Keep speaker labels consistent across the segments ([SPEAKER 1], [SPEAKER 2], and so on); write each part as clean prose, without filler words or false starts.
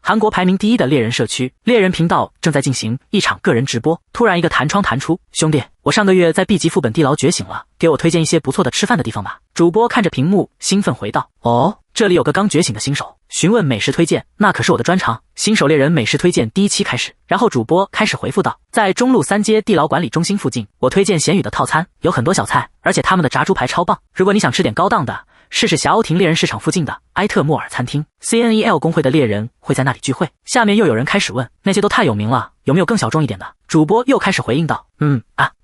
[SPEAKER 1] 韩国排名第1的猎人社区，猎人频道正在进行一场个人直播。突然一个弹窗弹出，兄弟，我上个月在 B 级副本地牢觉醒了，给我推荐一些不错的吃饭的地方吧。主播看着屏幕，兴奋回道：哦，这里有个刚觉醒的新手，询问美食推荐，那可是我的专长。新手猎人美食推荐第1期开始。然后主播开始回复道：在中路3街地牢管理中心附近，我推荐咸宇的套餐，有很多小菜，而且他们的炸猪排超棒。如果你想吃点高档的，试试霞欧亭猎人市场附近的埃特莫尔餐厅 ，CNEL 公会的猎人会在那里聚会。下面又有人开始问，那些都太有名了，有没有更小众一点的？主播又开始回应道：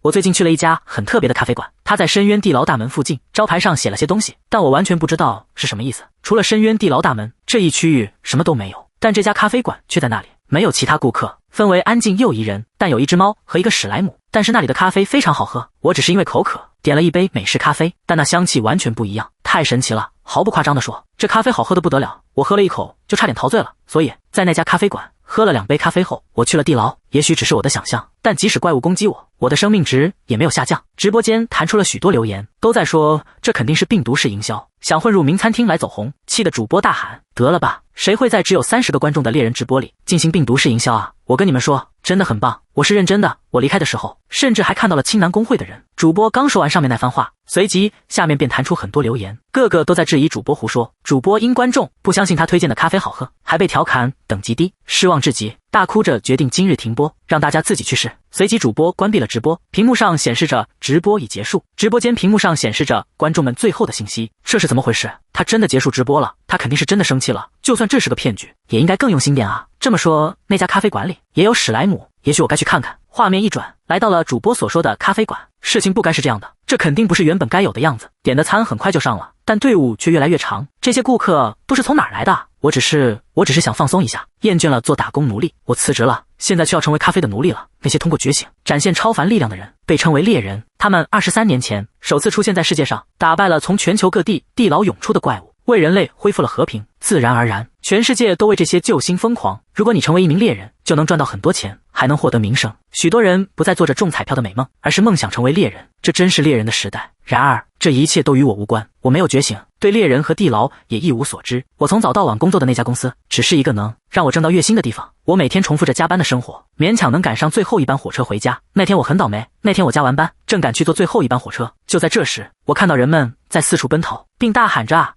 [SPEAKER 1] 我最近去了一家很特别的咖啡馆，它在深渊地牢大门附近，招牌上写了些东西，但我完全不知道是什么意思。除了深渊地牢大门这一区域什么都没有，但这家咖啡馆却在那里，没有其他顾客，氛围安静又宜人，但有一只猫和一个史莱姆。但是那里的咖啡非常好喝，我只是因为口渴点了一杯美式咖啡，但那香气完全不一样，太神奇了。毫不夸张地说，这咖啡好喝得不得了，我喝了一口就差点陶醉了。所以在那家咖啡馆喝了2杯咖啡后，我去了地牢。也许只是我的想象，但即使怪物攻击我，我的生命值也没有下降。直播间弹出了许多留言，都在说这肯定是病毒式营销，想混入名餐厅来走红。气得主播大喊：得了吧，谁会在只有30个观众的猎人直播里进行病毒式营销啊？我跟你们说，真的很棒，我是认真的。我离开的时候，甚至还看到了青南公会的人。主播刚说完上面那番话，随即下面便弹出很多留言，个个都在质疑主播胡说，主播因观众不相信他推荐的咖啡好喝，还被调侃等级低，失望至极，大哭着决定今日停播，让大家自己去试。随即主播关闭了直播，屏幕上显示着直播已结束，直播间屏幕上显示着观众们最后的信息。这是怎么回事？他真的结束直播了，他肯定是真的生气了，就算这是个骗局，也应该更用心点啊。这么说，那家咖啡馆里也有史莱姆，也许我该去看看。画面一转，来到了主播所说的咖啡馆。事情不该是这样的，这肯定不是原本该有的样子。点的餐很快就上了，但队伍却越来越长。这些顾客都是从哪儿来的？我只是想放松一下，厌倦了做打工奴隶，我辞职了，现在却要成为咖啡的奴隶了。那些通过觉醒展现超凡力量的人被称为猎人，他们23年前首次出现在世界上，打败了从全球各地地牢涌出的怪物，为人类恢复了和平。自然而然，全世界都为这些救星疯狂。如果你成为一名猎人，就能赚到很多钱，还能获得名声。许多人不再做着中彩票的美梦，而是梦想成为猎人，这真是猎人的时代。然而这一切都与我无关，我没有觉醒，对猎人和地牢也一无所知。我从早到晚工作的那家公司只是一个能让我挣到月薪的地方，我每天重复着加班的生活，勉强能赶上最后一班火车回家。那天我很倒霉，那天我加完班正赶去坐最后一班火车，就在这时，我看到人们在四处奔逃，并大喊着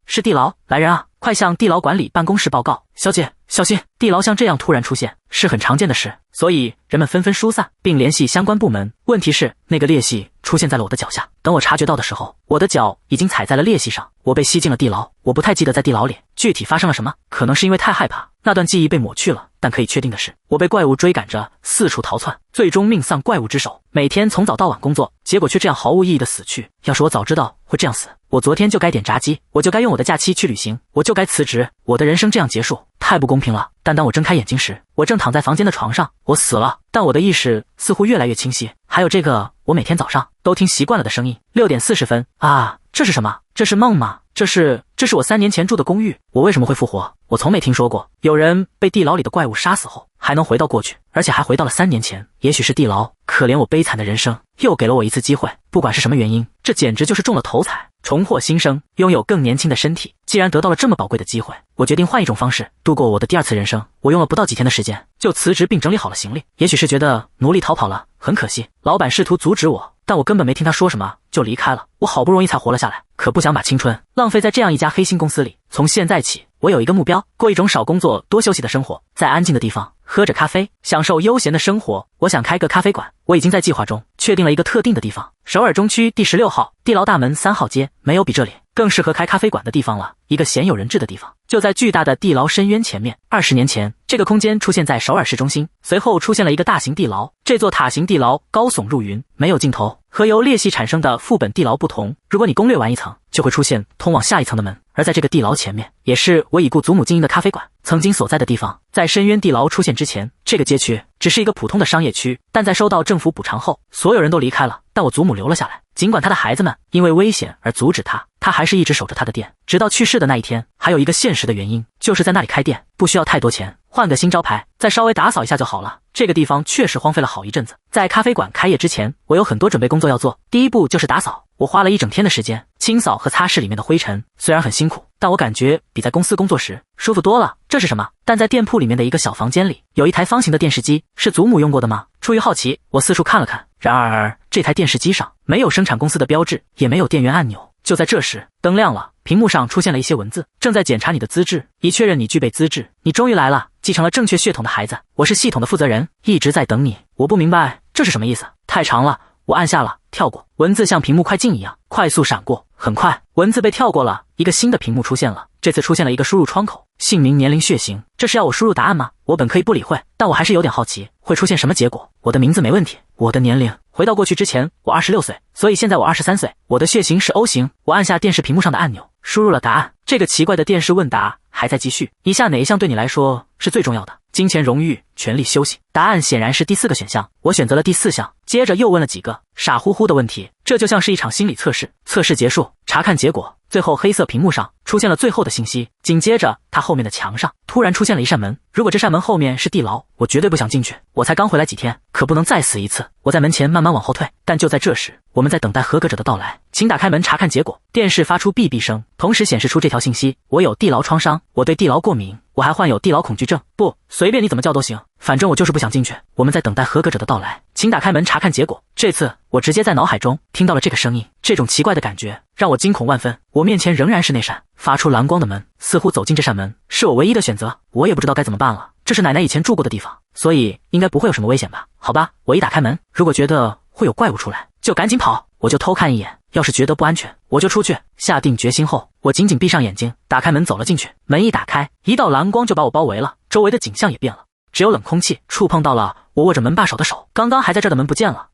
[SPEAKER 1] 是地牢来人啊，快向地牢管理办公室报告。小姐小心，地牢像这样突然出现是很常见的事，所以人们纷纷疏散并联系相关部门。问题是那个裂隙出现在了我的脚下，等我察觉到的时候，我的脚已经踩在了裂隙上，我被吸进了地牢。我不太记得在地牢里具体发生了什么，可能是因为太害怕，那段记忆被抹去了，但可以确定的是，我被怪物追赶着四处逃窜，最终命丧怪物之手。每天从早到晚工作，结果却这样毫无意义的死去。要是我早知道会这样死，我昨天就该点炸鸡，我就该用我的假期去旅行，我就该辞职，我的人生这样结束，太不公平了。但当我睁开眼睛时，我正躺在房间的床上，我死了，但我的意识似乎越来越清晰。还有这个我每天早上都听习惯了的声音，6点40分啊，这是什么？这是梦吗？这是我3年前住的公寓，我为什么会复活？我从没听说过有人被地牢里的怪物杀死后还能回到过去，而且还回到了3年前。也许是地牢可怜我悲惨的人生，又给了我一次机会。不管是什么原因，这简直就是中了头彩，重获新生，拥有更年轻的身体。既然得到了这么宝贵的机会，我决定换一种方式度过我的第2次人生。我用了不到几天的时间就辞职并整理好了行李。也许是觉得奴隶逃跑了很可惜，老板试图阻止我，但我根本没听他说什么就离开了。我好不容易才活了下来，可不想把青春浪费在这样一家黑心公司里。从现在起，我有一个目标，过一种少工作多休息的生活，在安静的地方喝着咖啡，享受悠闲的生活。我想开个咖啡馆，我已经在计划中确定了一个特定的地方，首尔中区第16号地牢大门3号街，没有比这里更适合开咖啡馆的地方了，一个鲜有人质的地方，就在巨大的地牢深渊前面。20年前，这个空间出现在首尔市中心，随后出现了一个大型地牢。这座塔型地牢高耸入云，没有尽头。和由裂隙产生的副本地牢不同，如果你攻略完一层，就会出现通往下一层的门。而在这个地牢前面，也是我已故祖母经营的咖啡馆曾经所在的地方。在深渊地牢出现之前，这个街区只是一个普通的商业区，但在收到政府补偿后，所有人都离开了，但我祖母留了下来。尽管她的孩子们因为危险而阻止她，她还是一直守着她的店，直到去世的那一天。还有一个现实的原因，就是在那里开店不需要太多钱，换个新招牌，再稍微打扫一下就好了。这个地方确实荒废了好一阵子。在咖啡馆开业之前，我有很多准备工作要做。第一步就是打扫，我花了一整天的时间清扫和擦拭里面的灰尘。虽然很辛苦，但我感觉比在公司工作时舒服多了。这是什么？但在店铺里面的一个小房间里，有一台方形的电视机，是祖母用过的吗？出于好奇，我四处看了看。然而，这台电视机上没有生产公司的标志，也没有电源按钮。就在这时，灯亮了，屏幕上出现了一些文字：正在检查你的资质，以确认你具备资质。你终于来了，继承了正确血统的孩子。我是系统的负责人，一直在等你。我不明白这是什么意思，太长了。我按下了跳过，文字像屏幕快进一样快速闪过。很快，文字被跳过了，一个新的屏幕出现了。这次出现了一个输入窗口，姓名、年龄、血型。这是要我输入答案吗？我本可以不理会，但我还是有点好奇，会出现什么结果。我的名字没问题，我的年龄回到过去之前，我26岁，所以现在我23岁。我的血型是 O 型。我按下电视屏幕上的按钮，输入了答案。这个奇怪的电视问答还在继续。以下哪一项对你来说是最重要的？金钱、荣誉、权力、修行。答案显然是第4个选项，我选择了第4项。接着又问了几个傻乎乎的问题，这就像是一场心理测试。测试结束，查看结果。最后黑色屏幕上出现了最后的信息，紧接着它后面的墙上突然出现了一扇门。如果这扇门后面是地牢，我绝对不想进去。我才刚回来几天，可不能再死一次。我在门前慢慢往后退，但就在这时，我们在等待合格者的到来，请打开门查看结果。电视发出哔哔声，同时显示出这条信息：我有地牢创伤，我对地牢过敏，我还患有地牢恐惧症。不，随便你怎么叫都行，反正我就是不想进去。我们在等待合格者的到来，请打开门查看结果。这次我直接在脑海中听到了这个声音，这种奇怪的感觉让我惊恐万分。我面前仍然是那扇发出蓝光的门，似乎走进这扇门是我唯一的选择。我也不知道该怎么办了，这是奶奶以前住过的地方，所以应该不会有什么危险吧？好吧，我一打开门，如果觉得会有怪物出来，就赶紧跑，我就偷看一眼，要是觉得不安全，我就出去。下定决心后，我紧紧闭上眼睛，打开门走了进去。门一打开，一道蓝光就把我包围了，周围的景象也变了，只有冷空气触碰到了我握着门把手的手。刚刚还在这儿的门不见了，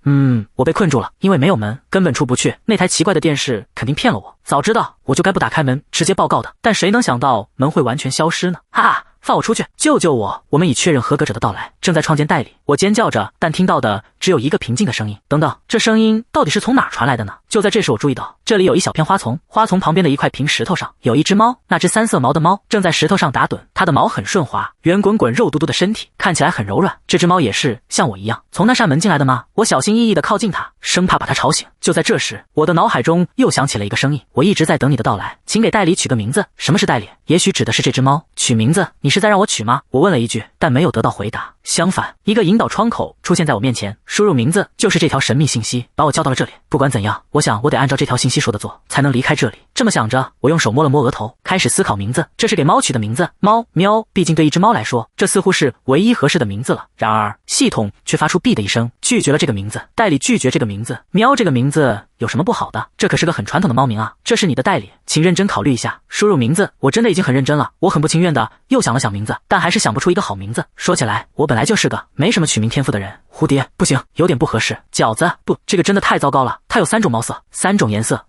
[SPEAKER 1] 我被困住了，因为没有门，根本出不去。那台奇怪的电视肯定骗了我，早知道我就该不打开门，直接报告的。但谁能想到门会完全消失呢？哈哈！放我出去！救救我！我们已确认合格者的到来，正在创建代理。我尖叫着，但听到的只有一个平静的声音。等等，这声音到底是从哪儿传来的呢？就在这时，我注意到这里有一小片花丛，花丛旁边的一块平石头上有一只猫，那只3色毛的猫正在石头上打盹，它的毛很顺滑，圆滚滚肉嘟嘟的身体看起来很柔软。这只猫也是像我一样从那扇门进来的吗？我小心翼翼地靠近它，生怕把它吵醒。就在这时，我的脑海中又响起了一个声音：我一直在等你的到来，请给代理取个名字。什么是代理？也许指的是这只猫。取名字？你是在让我取吗？我问了一句，但没有得到回答。相反，一个引导窗口出现在我面前，输入名字就是这条神秘信息，把我叫到了这里。不管怎样，我想我得按照这条信息说的做，才能离开这里。这么想着，我用手摸了摸额头，开始思考名字。这是给猫取的名字，猫喵，毕竟对一只猫来说，这似乎是唯一合适的名字了。然而，系统却发出哔的一声，拒绝了这个名字。代理拒绝这个名字，喵这个名字有什么不好的？这可是个很传统的猫名啊！这是你的代理，请认真考虑一下。输入名字，我真的已经很认真了。我很不情愿的又想了想名字，但还是想不出一个好名字。说起来，我本来就是个没什么取名天赋的人。蝴蝶不行，有点不合适。饺子不，这个真的太糟糕了。它有3种毛色，3种颜色。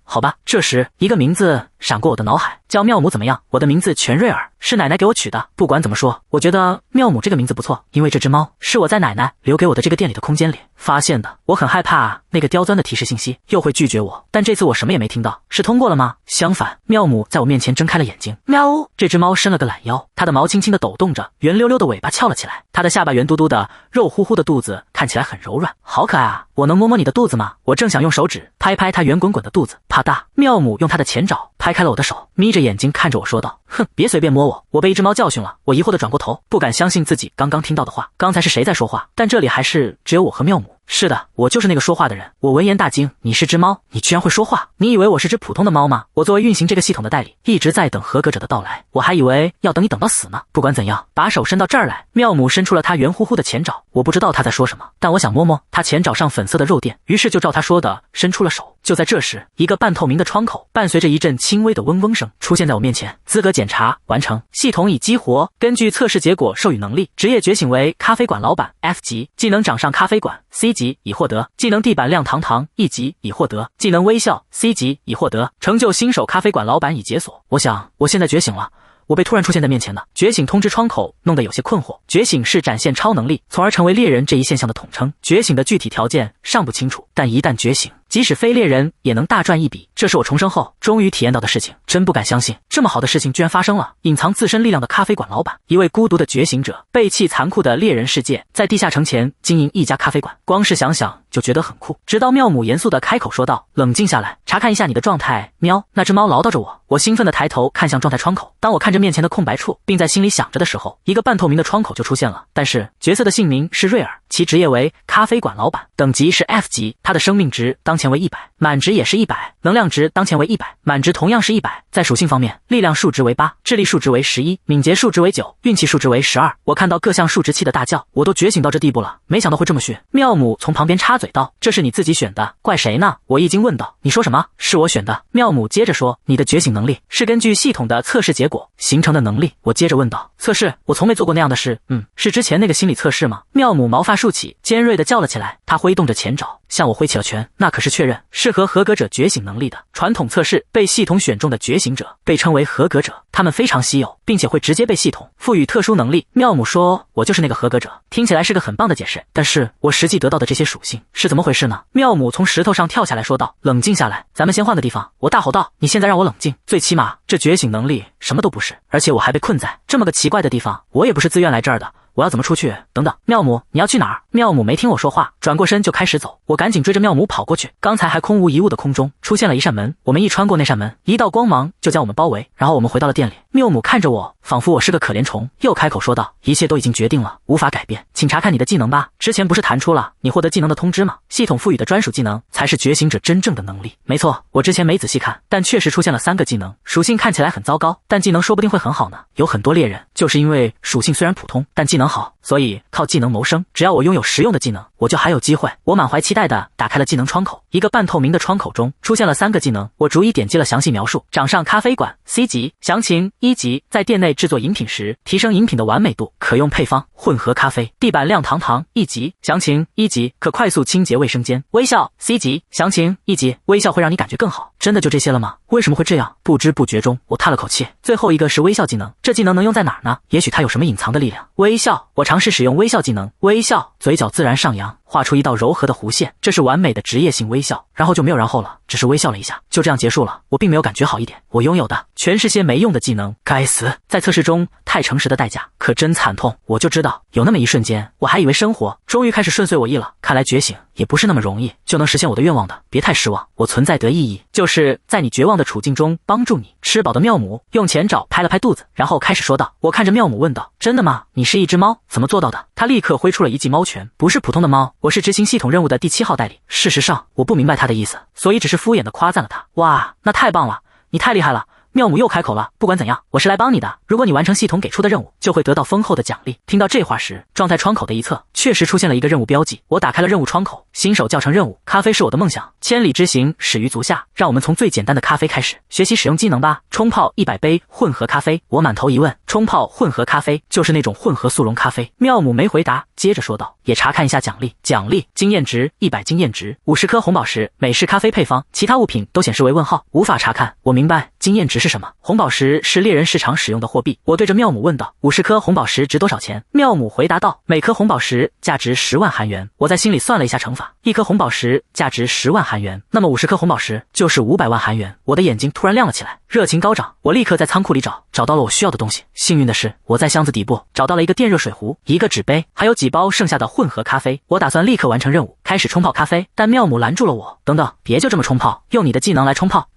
[SPEAKER 1] 好吧。这时，一个名字闪过我的脑海，叫妙母怎么样？我的名字全瑞尔，是奶奶给我取的。不管怎么说，我觉得妙母这个名字不错，因为这只猫是我在奶奶留给我的这个店里的空间里发现的。我很害怕那个刁钻的提示信息又会拒绝我，但这次我什么也没听到。是通过了吗？相反，妙母在我面前睁开了眼睛。喵！这只猫伸了个懒腰，它的毛轻轻地抖动着，圆溜溜的尾巴翘了起来，它的下巴圆嘟嘟的，肉乎乎的肚子看起来很柔软，好可爱啊！我能摸摸你的肚子吗？我正想用手指拍拍它圆滚滚的肚子，啪嗒！妙母用它的前爪拍开了我的手，眯着眼睛看着我说道：哼，别随便摸我！我被一只猫教训了。我疑惑地转过头，不敢相信自己刚刚听到的话。刚才是谁在说话？但这里还是只有我和妙母。是的，我就是那个说话的人。我闻言大惊，你是只猫？你居然会说话？你以为我是只普通的猫吗？我作为运行这个系统的代理，一直在等合格者的到来，我还以为要等你等到死呢。不管怎样，把手伸到这儿来。妙母伸出了她圆乎乎的前爪，我不知道她在说什么，但我想摸摸她前爪上粉色的肉垫，于是就照她说的伸出了手。就在这时，一个半透明的窗口伴随着一阵轻微的嗡嗡声出现在我面前。资格检查完成，系统已激活，根据测试结果授予能力，职业觉醒为咖啡馆老板 F 级，技能掌上咖啡馆 C 级已获得，技能地板亮堂堂 E 级已获得，技能微笑 C 级已获得，成就新手咖啡馆老板已解锁。我想我现在觉醒了。我被突然出现在面前的觉醒通知窗口弄得有些困惑。觉醒是展现超能力，从而成为猎人这一现象的统称。觉醒的具体条件尚不清楚，但一旦觉醒，即使非猎人也能大赚一笔，这是我重生后终于体验到的事情，真不敢相信，这么好的事情居然发生了。隐藏自身力量的咖啡馆老板，一位孤独的觉醒者，背弃残酷的猎人世界，在地下城前经营一家咖啡馆，光是想想就觉得很酷。直到妙姆严肃地开口说道：“冷静下来，查看一下你的状态。”喵，那只猫唠叨着我兴奋地抬头看向状态窗口。当我看着面前的空白处，并在心里想着的时候，一个半透明的窗口就出现了。但是角色的姓名是瑞尔，其职业为咖啡馆老板，等级是 F 级，他的生命值当前为100，满值也是100，能量值当前为100，满值同样是100。在属性方面，力量数值为8，智力数值为11，敏捷数值为9，运气数值为12。我看到各项数值气的大叫，我都觉醒到这地步了，没想到会这么逊。妙姆从旁边插嘴道：“这是你自己选的，怪谁呢？”我一惊问道：“你说什么？是我选的？”妙姆接着说：“你的觉醒能力是根据系统的测试结果形成的能力。”我接着问道：“测试？我从没做过那样的事。”是之前那个心理测试吗？妙姆毛发竖起，尖锐地叫了起来，他挥动着前爪，向我挥起了拳。那可是确认适合合格者觉醒能力的传统测试，被系统选中的觉醒者被称为合格者，他们非常稀有，并且会直接被系统赋予特殊能力。妙姆说：“我就是那个合格者。”听起来是个很棒的解释，但是我实际得到的这些属性是怎么回事呢？妙姆从石头上跳下来说道：“冷静下来，咱们先换个地方。”我大吼道：“你现在让我冷静，最起码这觉醒能力什么都不是，而且我还被困在这么个奇怪的地方，我也不是自愿来这儿的。我要怎么出去？等等，妙姆，你要去哪儿？”妙姆没听我说话，转过身就开始走。我赶紧追着妙姆跑过去。刚才还空无一物的空中出现了一扇门，我们一穿过那扇门，一道光芒就将我们包围，然后我们回到了店里。妙姆看着我，仿佛我是个可怜虫，又开口说道：“一切都已经决定了，无法改变，请查看你的技能吧。之前不是弹出了你获得技能的通知吗？系统赋予的专属技能才是觉醒者真正的能力。”没错，我之前没仔细看，但确实出现了3个技能，属性看起来很糟糕，但技能说不定会很好呢。有很多猎人就是因为属性虽然普通，但技能好，所以靠技能谋生。只要我拥有实用的技能，我就还有机会。我满怀期待地打开了技能窗口，一个半透明的窗口中出现了3个技能，我逐一点击了详细描述。掌上咖啡馆 C 级，详情1级，在店内制作饮品时提升饮品的完美度，可用配方混合咖啡。地板亮堂堂1级，详情1级，可快速清洁卫生间。微笑 C 级，详情1级，微笑会让你感觉更好。真的就这些了吗？为什么会这样？不知不觉中我叹了口气。最后一个是微笑技能，这技能能用在哪儿呢？也许它有什么隐藏的力量。微笑，我尝试使用微笑技能，微笑，嘴角自然上扬，画出一道柔和的弧线，这是完美的职业性微笑。然后就没有然后了，只是微笑了一下，就这样结束了。我并没有感觉好一点，我拥有的全是些没用的技能。该死，在测试中太诚实的代价可真惨痛。我就知道有那么一瞬间，我还以为生活终于开始顺遂我意了，看来觉醒也不是那么容易就能实现我的愿望的。别太失望，我存在得意义，就是在你绝望的处境中帮助你。吃饱的妙姆用前爪拍了拍肚子，然后开始说道。我看着妙姆问道：“真的吗？你是一只猫，怎么做到的？”他立刻挥出了一记猫拳，不是普通的猫，我是执行系统任务的第7号代理。事实上我不明白他的意思，所以只是敷衍的夸赞了他。哇，那太棒了，你太厉害了。妙姆又开口了，不管怎样，我是来帮你的。如果你完成系统给出的任务，就会得到丰厚的奖励。听到这话时，状态窗口的一侧确实出现了一个任务标记。我打开了任务窗口，新手教程任务：咖啡是我的梦想，千里之行始于足下。让我们从最简单的咖啡开始，学习使用技能吧。冲泡100杯混合咖啡。我满头疑问，冲泡混合咖啡就是那种混合速溶咖啡？妙姆没回答，接着说道：“也查看一下奖励。奖励：经验值100经验值，50颗红宝石，美式咖啡配方，其他物品都显示为问号，无法查看。”我明白经验值是什么，红宝石是猎人市场使用的货币。我对着妙姆问道：“50颗红宝石值多少钱？”妙姆回答道：“每颗红宝石价值10万韩元。”我在心里算了一下乘法，一颗红宝石价值10万韩元，那么50颗红宝石就是500万韩元。我的眼睛突然亮了起来，热情高涨。我立刻在仓库里找到了我需要的东西。幸运的是，我在箱子底部找到了一个电热水壶、一个纸杯，还有几包剩下的混合咖啡。我打算立刻完成任务，开始冲泡咖啡，但妙姆拦住了我。等等，别就这么冲泡，用你的技能来冲泡。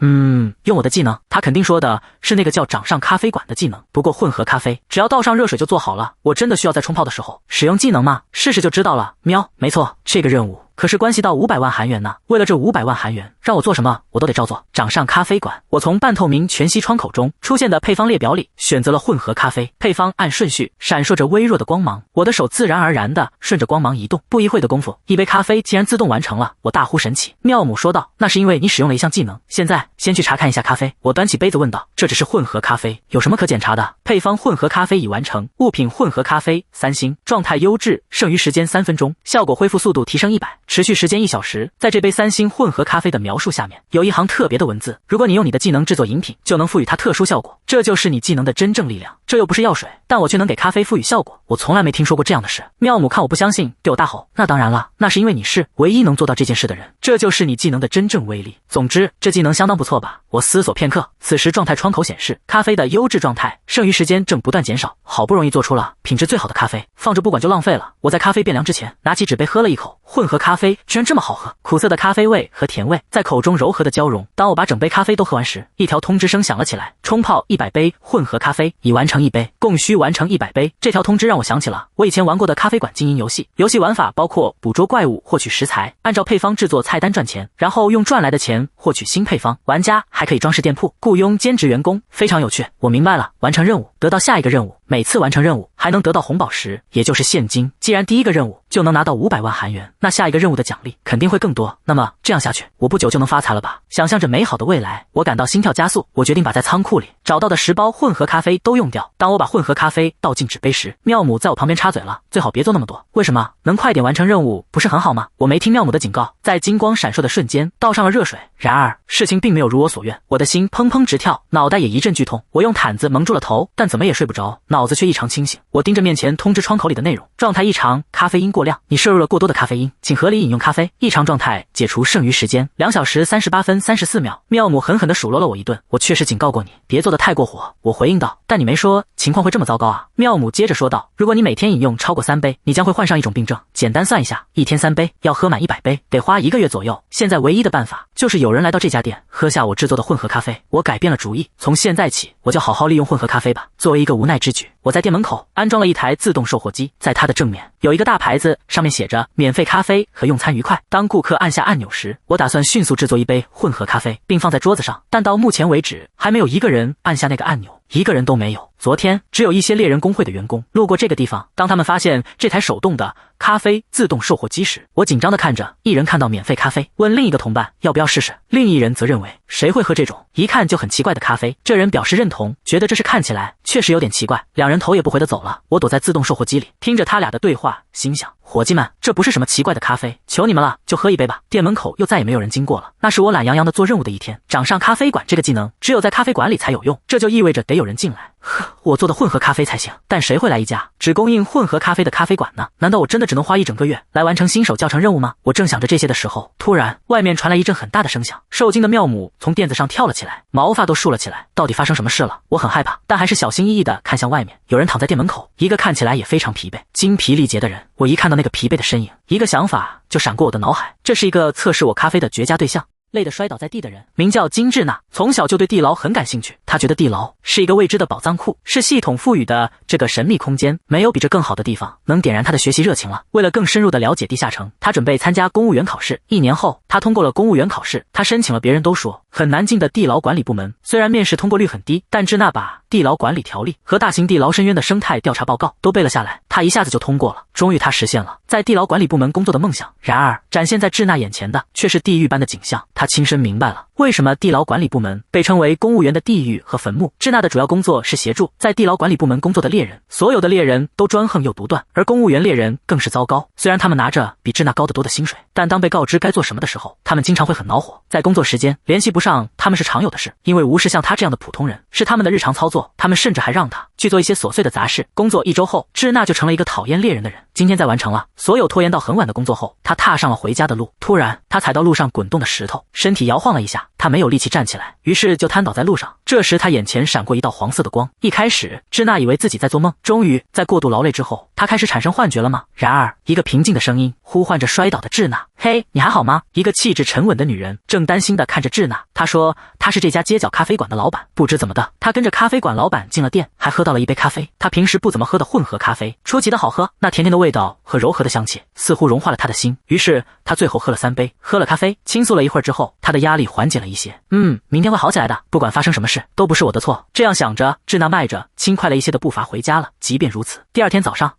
[SPEAKER 1] 用我的技能？他肯定说的是那个叫掌上咖啡馆的技能。不过混合咖啡只要倒上热水就做好了，我真的需要在冲泡的时候使用技能吗？试试就知道了。喵，没错，这个任务可是关系到500万韩元呢。为了这500万韩元，让我做什么我都得照做。掌上咖啡馆，我从半透明全息窗口中出现的配方列表里选择了混合咖啡，配方按顺序闪烁着微弱的光芒，我的手自然而然地顺着光芒移动，不一会的功夫，一杯咖啡竟然自动完成了，我大呼神奇。妙姆说道：“那是因为你使用了一项技能，现在先去查看一下咖啡。”我端起杯子问道：“这只是混合咖啡，有什么可检查的？”配方混合咖啡已完成，物品混合咖啡3星，状态优质，剩余时间3分钟，效果恢复速度提升100，持续时间1小时。在这杯3星混合咖啡的描述下面，有一行特别的文字：如果你用你的技能制作饮品，就能赋予它特殊效果，这就是你技能的真正力量。这又不是药水，但我却能给咖啡赋予效果，我从来没听说过这样的事。妙姆看我不相信，对我大吼：那当然了，那是因为你是唯一能做到这件事的人，这就是你技能的真正威力。总之，这技能相当不错吧？我思索片刻，此时状态窗口显示咖啡的优质状态，剩余时间正不断减少，好不容易做出了品质最好的咖啡，放着不管就浪费了。我在咖啡变凉之前，拿起纸杯喝了一口，混合咖啡居然这么好喝，苦涩的咖啡味和甜味在口中柔和的交融。当我把整杯咖啡都喝完时，一条通知声响了起来：冲泡100杯混合咖啡，已完成1杯，共需完成100杯。这条通知让我想起了我以前玩过的咖啡馆经营游戏，游戏玩法包括捕捉怪物、获取食材，按照配方制作菜单赚钱，然后用赚来的钱获取新配方。玩家还可以装饰店铺，雇佣兼职员工，非常有趣。我明白了，完成任务，得到下一个任务，每次完成任务还能得到红宝石，也就是现金。既然第一个任务就能拿到500万韩元，那下一个任务的奖励肯定会更多。那么这样下去，我不久就能发财了吧？想象着美好的未来，我感到心跳加速。我决定把在仓库里找到的10包混合咖啡都用掉。当我把混合咖啡倒进纸杯时，妙姆在我旁边插嘴了：最好别做那么多。为什么？能快点完成任务不是很好吗？我没听妙姆的警告，在金光闪烁的瞬间倒上了热水。然而事情并没有如我所愿，我的心砰砰直跳，脑袋也一阵剧痛。我用毯子蒙住了头，但怎么也睡不着，脑子却异常清醒。我盯着面前通知窗口里的内容：状态异常，咖啡因过量，你摄入了过多的咖啡因，请合理饮用咖啡。异常状态解除剩余时间2小时38分34秒。妙姆狠狠地数落了我一顿：我确实警告过你，别做得太过火。我回应道：但你没说情况会这么糟糕啊。妙姆接着说道：如果你每天饮用超过3杯，你将会患上一种病症。简单算一下，一天3杯，要喝满100杯，得花1个月左右。现在唯一的办法就是有人来到这家店，喝下我制作的混合咖啡。我改变了主意，从现在起我就好好利用混合咖啡吧。作为一个无奈之举，我在店门口安装了一台自动售货机，在它的正面有一个大牌子，上面写着免费咖啡和用餐愉快。当顾客按下按钮时，我打算迅速制作一杯混合咖啡，并放在桌子上，但到目前为止还没有一个人按下那个按钮，一个人都没有。昨天只有一些猎人工会的员工路过这个地方，当他们发现这台手动的咖啡自动售货机时，我紧张地看着。一人看到免费咖啡，问另一个同伴要不要试试，另一人则认为谁会喝这种一看就很奇怪的咖啡。这人表示认同，觉得这事看起来确实有点奇怪。两人头也不回地走了。我躲在自动售货机里，听着他俩的对话，心想：伙计们，这不是什么奇怪的咖啡，求你们了，就喝一杯吧。店门口又再也没有人经过了。那是我懒洋洋的做任务的一天。掌上咖啡馆这个技能只有在咖啡馆里才有用，这就意味着得有人进来喝我做的混合咖啡才行。但谁会来一家只供应混合咖啡的咖啡馆呢？难道我真的只能花1整个月来完成新手教程任务吗？我正想着这些的时候，突然外面传来一阵很大的声响。受惊的妙姆从垫子上跳了起来，毛发都竖了起来。到底发生什么事了？我很害怕，但还是小心翼翼地看向外面。有人躺在店门口，一个看起来也非常疲惫、精疲力竭的人。我一看到那个疲惫的身影，一个想法就闪过我的脑海，这是一个测试我咖啡的绝佳对象。累得摔倒在地的人名叫金智娜，从小就对地牢很感兴趣。他觉得地牢是一个未知的宝藏库，是系统赋予的这个神秘空间，没有比这更好的地方能点燃他的学习热情了。为了更深入的了解地下城，他准备参加公务员考试。1年后，他通过了公务员考试。他申请了别人都说很难进的地牢管理部门，虽然面试通过率很低，但智娜把地牢管理条例和大型地牢深渊的生态调查报告都背了下来，他一下子就通过了。终于他实现了在地牢管理部门工作的梦想。然而展现在智娜眼前的却是地狱般的景象。他亲身明白了为什么地牢管理部门被称为公务员的地狱和坟墓。智娜的主要工作是协助在地牢管理部门工作的猎人，所有的猎人都专横又独断，而公务员猎人更是糟糕。虽然他们拿着比智娜高得多的薪水，但当被告知该做什么的时候，他们经常会很恼火。在工作时间联系不上他们是常有的事，因为无视像他这样的普通人是他们的日常操作。他们甚至还让他去做一些琐碎的杂事。工作1周后，智娜就成了一个讨厌猎人的人。今天在完成了所有拖延到很晚的工作后，他踏上了回家的路。突然他踩到路上滚动的石头，身体摇晃了一下，他没有力气站起来，于是就瘫倒在路上。这时他眼前闪过一道黄色的光。一开始智娜以为自己在做梦，终于在过度劳累之后，他开始产生幻觉了吗？然而一个平静的声音呼唤着摔倒的智娜：嘿，你还好吗？一个气质沉稳的女人正担心地看着智娜。她说她是这家街角咖啡馆的老板。不知怎么的，她跟着咖啡馆老板进了店，还喝到了一杯咖啡。她平时不怎么喝的混合咖啡出奇的好喝，那甜甜的味道和柔和的香气似乎融化了她的心。于是她最后喝了3杯。喝了咖啡倾诉了一会儿之后，她的压力缓解了一些。明天会好起来的，不管发生什么事都不是我的错。这样想着，智娜迈着轻快了一些的步伐回家了。即便如此，第二天早上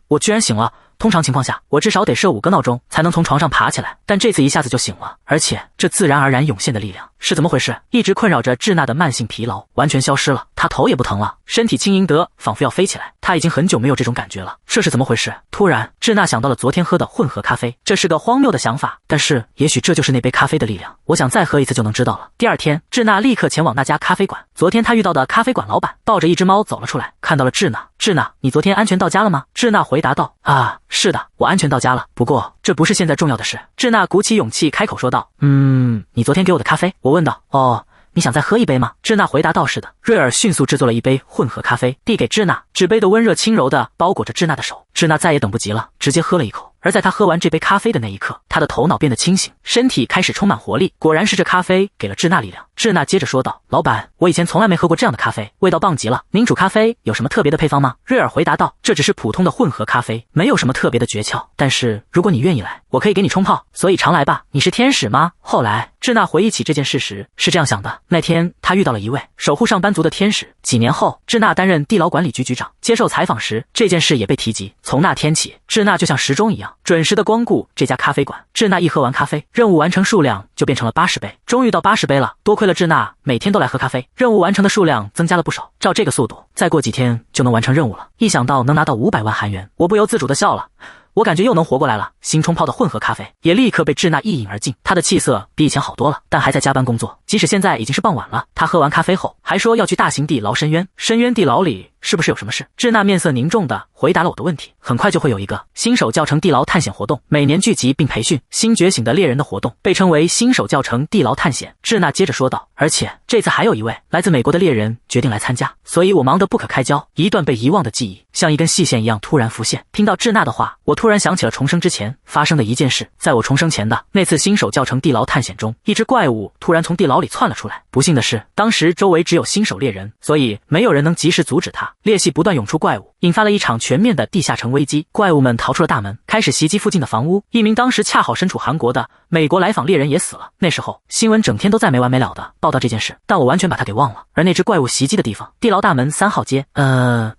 [SPEAKER 1] 我居然醒了，通常情况下，我至少得设5个闹钟才能从床上爬起来，但这次一下子就醒了，而且这自然而然涌现的力量是怎么回事？一直困扰着智娜的慢性疲劳完全消失了，她头也不疼了，身体轻盈得仿佛要飞起来。她已经很久没有这种感觉了，这是怎么回事？突然，智娜想到了昨天喝的混合咖啡，这是个荒谬的想法，但是也许这就是那杯咖啡的力量。我想再喝一次就能知道了。第二天，智娜立刻前往那家咖啡馆。昨天她遇到的咖啡馆老板抱着一只猫走了出来，看到了智娜。智娜，你昨天安全到家了吗？智娜回答道：啊，是的，我安全到家了。不过这不是现在重要的事。智娜鼓起勇气开口说道：你昨天给我的咖啡？我问道。哦，你想再喝一杯吗？智娜回答道：是的。瑞尔迅速制作了一杯混合咖啡，递给智娜。纸杯的温热轻柔地包裹着智娜的手，智娜再也等不及了，直接喝了一口。而在她喝完这杯咖啡的那一刻，她的头脑变得清醒，身体开始充满活力。果然是这咖啡给了智娜力量。智娜接着说道：老板，我以前从来没喝过这样的咖啡，味道棒极了。您煮咖啡有什么特别的配方吗？瑞尔回答道：这只是普通的混合咖啡，没有什么特别的诀窍，但是如果你愿意来，我可以给你冲泡，所以常来吧。你是天使吗？后来智娜回忆起这件事时是这样想的，那天她遇到了一位守护上班族的天使。几年后，智娜担任地牢管理局局长，接受采访时这件事也被提及。从那天起，智娜就像时钟一样准时的光顾这家咖啡馆。智娜一喝完咖啡，任务完成数量就变成了80杯，终于到80杯了。多亏了智娜每天都来喝咖啡，任务完成的数量增加了不少。照这个速度，再过几天就能完成任务了。一想到能拿到500万韩元，我不由自主的笑了。我感觉又能活过来了。新冲泡的混合咖啡也立刻被智娜一饮而尽，她的气色比以前好多了，但还在加班工作。即使现在已经是傍晚了，她喝完咖啡后还说要去大型地牢深渊。深渊地牢里是不是有什么事？智娜面色凝重地回答了我的问题。很快就会有一个新手教程地牢探险活动，每年聚集并培训新觉醒的猎人的活动，被称为新手教程地牢探险。智娜接着说道，而且这次还有一位来自美国的猎人决定来参加，所以我忙得不可开交。一段被遗忘的记忆像一根细线一样突然浮现。听到智娜的话，我突然想起了重生之前发生的一件事。在我重生前的那次新手教程地牢探险中，一只怪物突然从地牢里窜了出来。不幸的是，当时周围只有新手猎人，所以没有人能及时阻止他。裂隙不断涌出怪物，引发了一场全面的地下城危机。怪物们逃出了大门，开始袭击附近的房屋。一名当时恰好身处韩国的美国来访猎人也死了。那时候新闻整天都在没完没了的报道这件事，但我完全把他给忘了。而那只怪物袭击的地方，地牢大门3号街，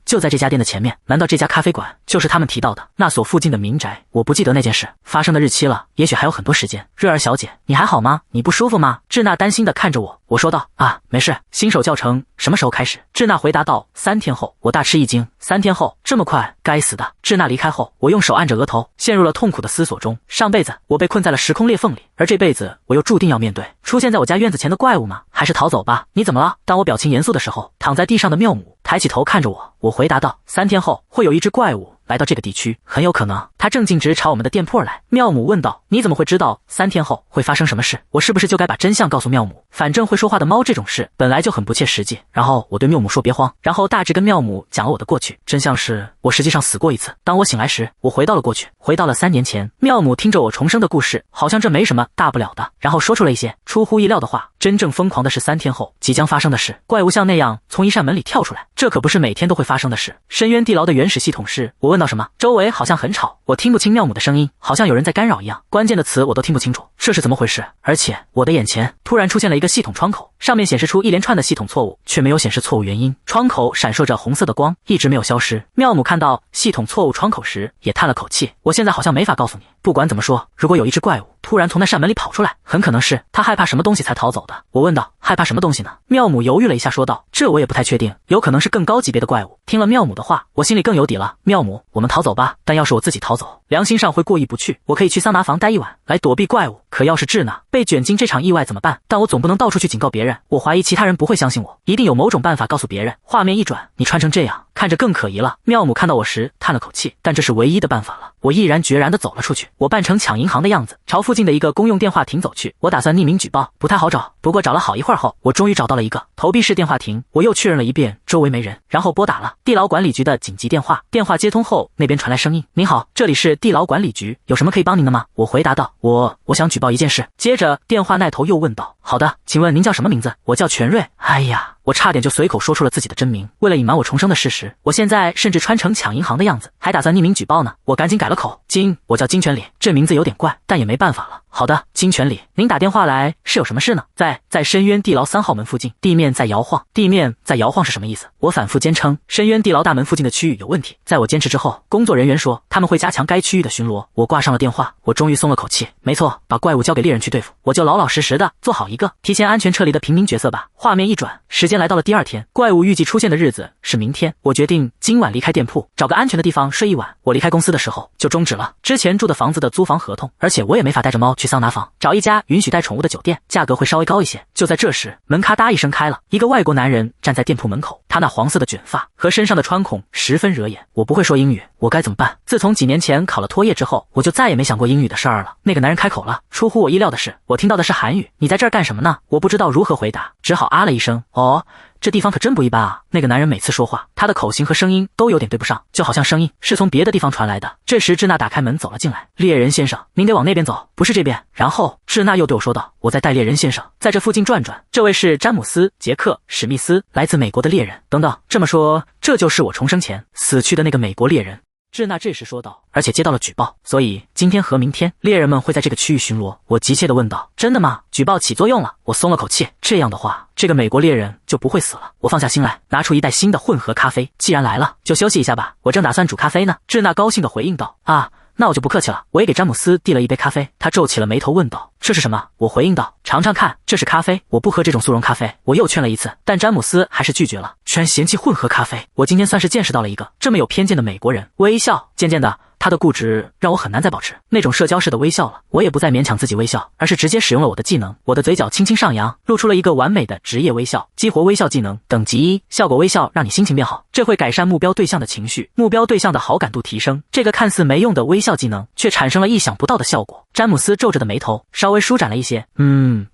[SPEAKER 1] 就在这家店的前面。难道这家咖啡馆就是他们提到的那所附近的民宅？我不记得那件事发生的日期了，也许还有很多时间。瑞儿小姐，你还好吗？你不舒服吗？智娜担心地看着我。我说道，啊，没事。新手教程什么时候开始？智娜回答道，3天后。我大吃一惊，3天后？这么快？该死的！智娜离开后，我用手按着额头，陷入了痛苦的思索中。上辈子我被困在了时空裂缝里，而这辈子我又注定要面对出现在我家院子前的怪物吗？还是逃走吧？你怎么了？当我表情严肃的时候，躺在地上的妙母抬起头看着我。我回答道，3天后会有一只怪物来到这个地区，很有可能他正径直朝我们的店铺而来。妙母问道，你怎么会知道3天后会发生什么事？我是不是就该把真相告诉妙母？反正会说话的猫这种事本来就很不切实际。然后我对妙母说别慌，然后大致跟妙母讲了我的过去。真相是我实际上死过一次。当我醒来时，我回到了过去，回到了3年前。妙母听着我重生的故事，好像这没什么大不了的，然后说出了一些出乎意料的话。真正疯狂的是3天后即将发生的事，怪物像那样从一扇门里跳出来，这可不是每天都会发生的事。深渊地牢的原始系统是，我问到什么？周围好像很吵，我听不清妙母的声音，好像有人在干扰一样，关键的词我都听不清楚，这是怎么回事？而且我的眼前突然出现了一个系统窗口，上面显示出一连串的系统错误，却没有显示错误原因。窗口闪烁着红色的光，一直没有消失。妙母看到系统错误窗口时也叹了口气，我现在好像没法告诉你。不管怎么说，如果有一只怪物突然从那扇门里跑出来，很可能是他害怕什么东西才逃走的。我问道，害怕什么东西呢？妙母犹豫了一下说道，这我也不太确定，有可能是更高级别的怪物。听了妙母的话，我心里更有底了。妙母，我们逃走吧，但要是我自己逃走，良心上会过意不去。我可以去桑拿房待一晚来躲避怪物，可要是智娜被卷进这场意外怎么办？但我总不能到处去警告别人，我怀疑其他人不会相信我，一定有某种办法告诉别人。画面一转，你穿成这样看着更可疑了。妙母看到我时叹了口气，但这是唯一的办法了。我毅然决然地走了出去，我扮成抢银行的样子，朝附近的一个公用电话亭走去。我打算匿名举报，不太好找，不过找了好一会儿后，我终于找到了一个投币式电话亭。我又确认了一遍周围没人，然后拨打了地牢管理局的紧急电话。电话接通后，那边传来声音，您好，这里是地牢管理局，有什么可以帮您的吗？我回答道，我想举报一件事。接着电话那头又问道，好的，请问您叫什么名字？我叫全瑞。哎呀，我差点就随口说出了自己的真名。为了隐瞒我重生的事实，我现在甚至穿成抢银行的样子，还打算匿名举报呢。我赶紧改了口，我叫金泉里，这名字有点怪，但也没办法了。好的，金泉里，您打电话来是有什么事呢？在深渊地牢3号门附近，地面在摇晃。地面在摇晃是什么意思？我反复坚称，深渊地牢大门附近的区域有问题。在我坚持之后，工作人员说他们会加强该区域的巡逻。我挂上了电话，我终于松了口气。没错，把怪物交给猎人去对付，我就老老实实的做好一个提前安全撤离的平民角色吧。画面一转，时间来到了第2天，怪物预计出现的日子是明天。我决定今晚离开店铺，找个安全的地方睡一晚。我离开公司的时候就终止了之前住的房子的租房合同，而且我也没法带着猫去桑拿房，找一家允许带宠物的酒店，价格会稍微高一些。就在这时，门咔嗒一声开了，一个外国男人站在店铺门口，他那黄色的卷发和身上的穿孔十分惹眼。我不会说英语，我该怎么办？自从几年前考了托业之后，我就再也没想过英语的事儿了。那个男人开口了，出乎我意料的是，我听到的是韩语。你在这儿干什么呢？我不知道如何回答，只好啊了一声。哦，这地方可真不一般啊。那个男人每次说话，他的口型和声音都有点对不上，就好像声音是从别的地方传来的。这时智娜打开门走了进来。猎人先生，您得往那边走，不是这边。然后智娜又对我说道，我在带猎人先生在这附近转转，这位是詹姆斯·杰克·史密斯，来自美国的猎人。等等，这么说这就是我重生前死去的那个美国猎人。智娜这时说道，而且接到了举报，所以今天和明天猎人们会在这个区域巡逻。我急切地问道，真的吗？举报起作用了。我松了口气，这样的话这个美国猎人就不会死了。我放下心来，拿出一袋新的混合咖啡，既然来了就休息一下吧，我正打算煮咖啡呢。智娜高兴地回应道，啊，那我就不客气了。我也给詹姆斯递了一杯咖啡，他皱起了眉头问道，这是什么？我回应道，尝尝看，这是咖啡，我不喝这种速溶咖啡。我又劝了一次，但詹姆斯还是拒绝了，居然嫌弃混合咖啡。我今天算是见识到了一个这么有偏见的美国人。微笑，渐渐的他的固执让我很难再保持那种社交式的微笑了。我也不再勉强自己微笑，而是直接使用了我的技能。我的嘴角轻轻上扬，露出了一个完美的职业微笑。激活微笑技能，等级1，效果微笑让你心情变好，这会改善目标对象的情绪，目标对象的好感度提升。这个看似没用的微笑技能却产生了意想不到的效果。詹姆斯皱着的眉头稍微舒展了一些，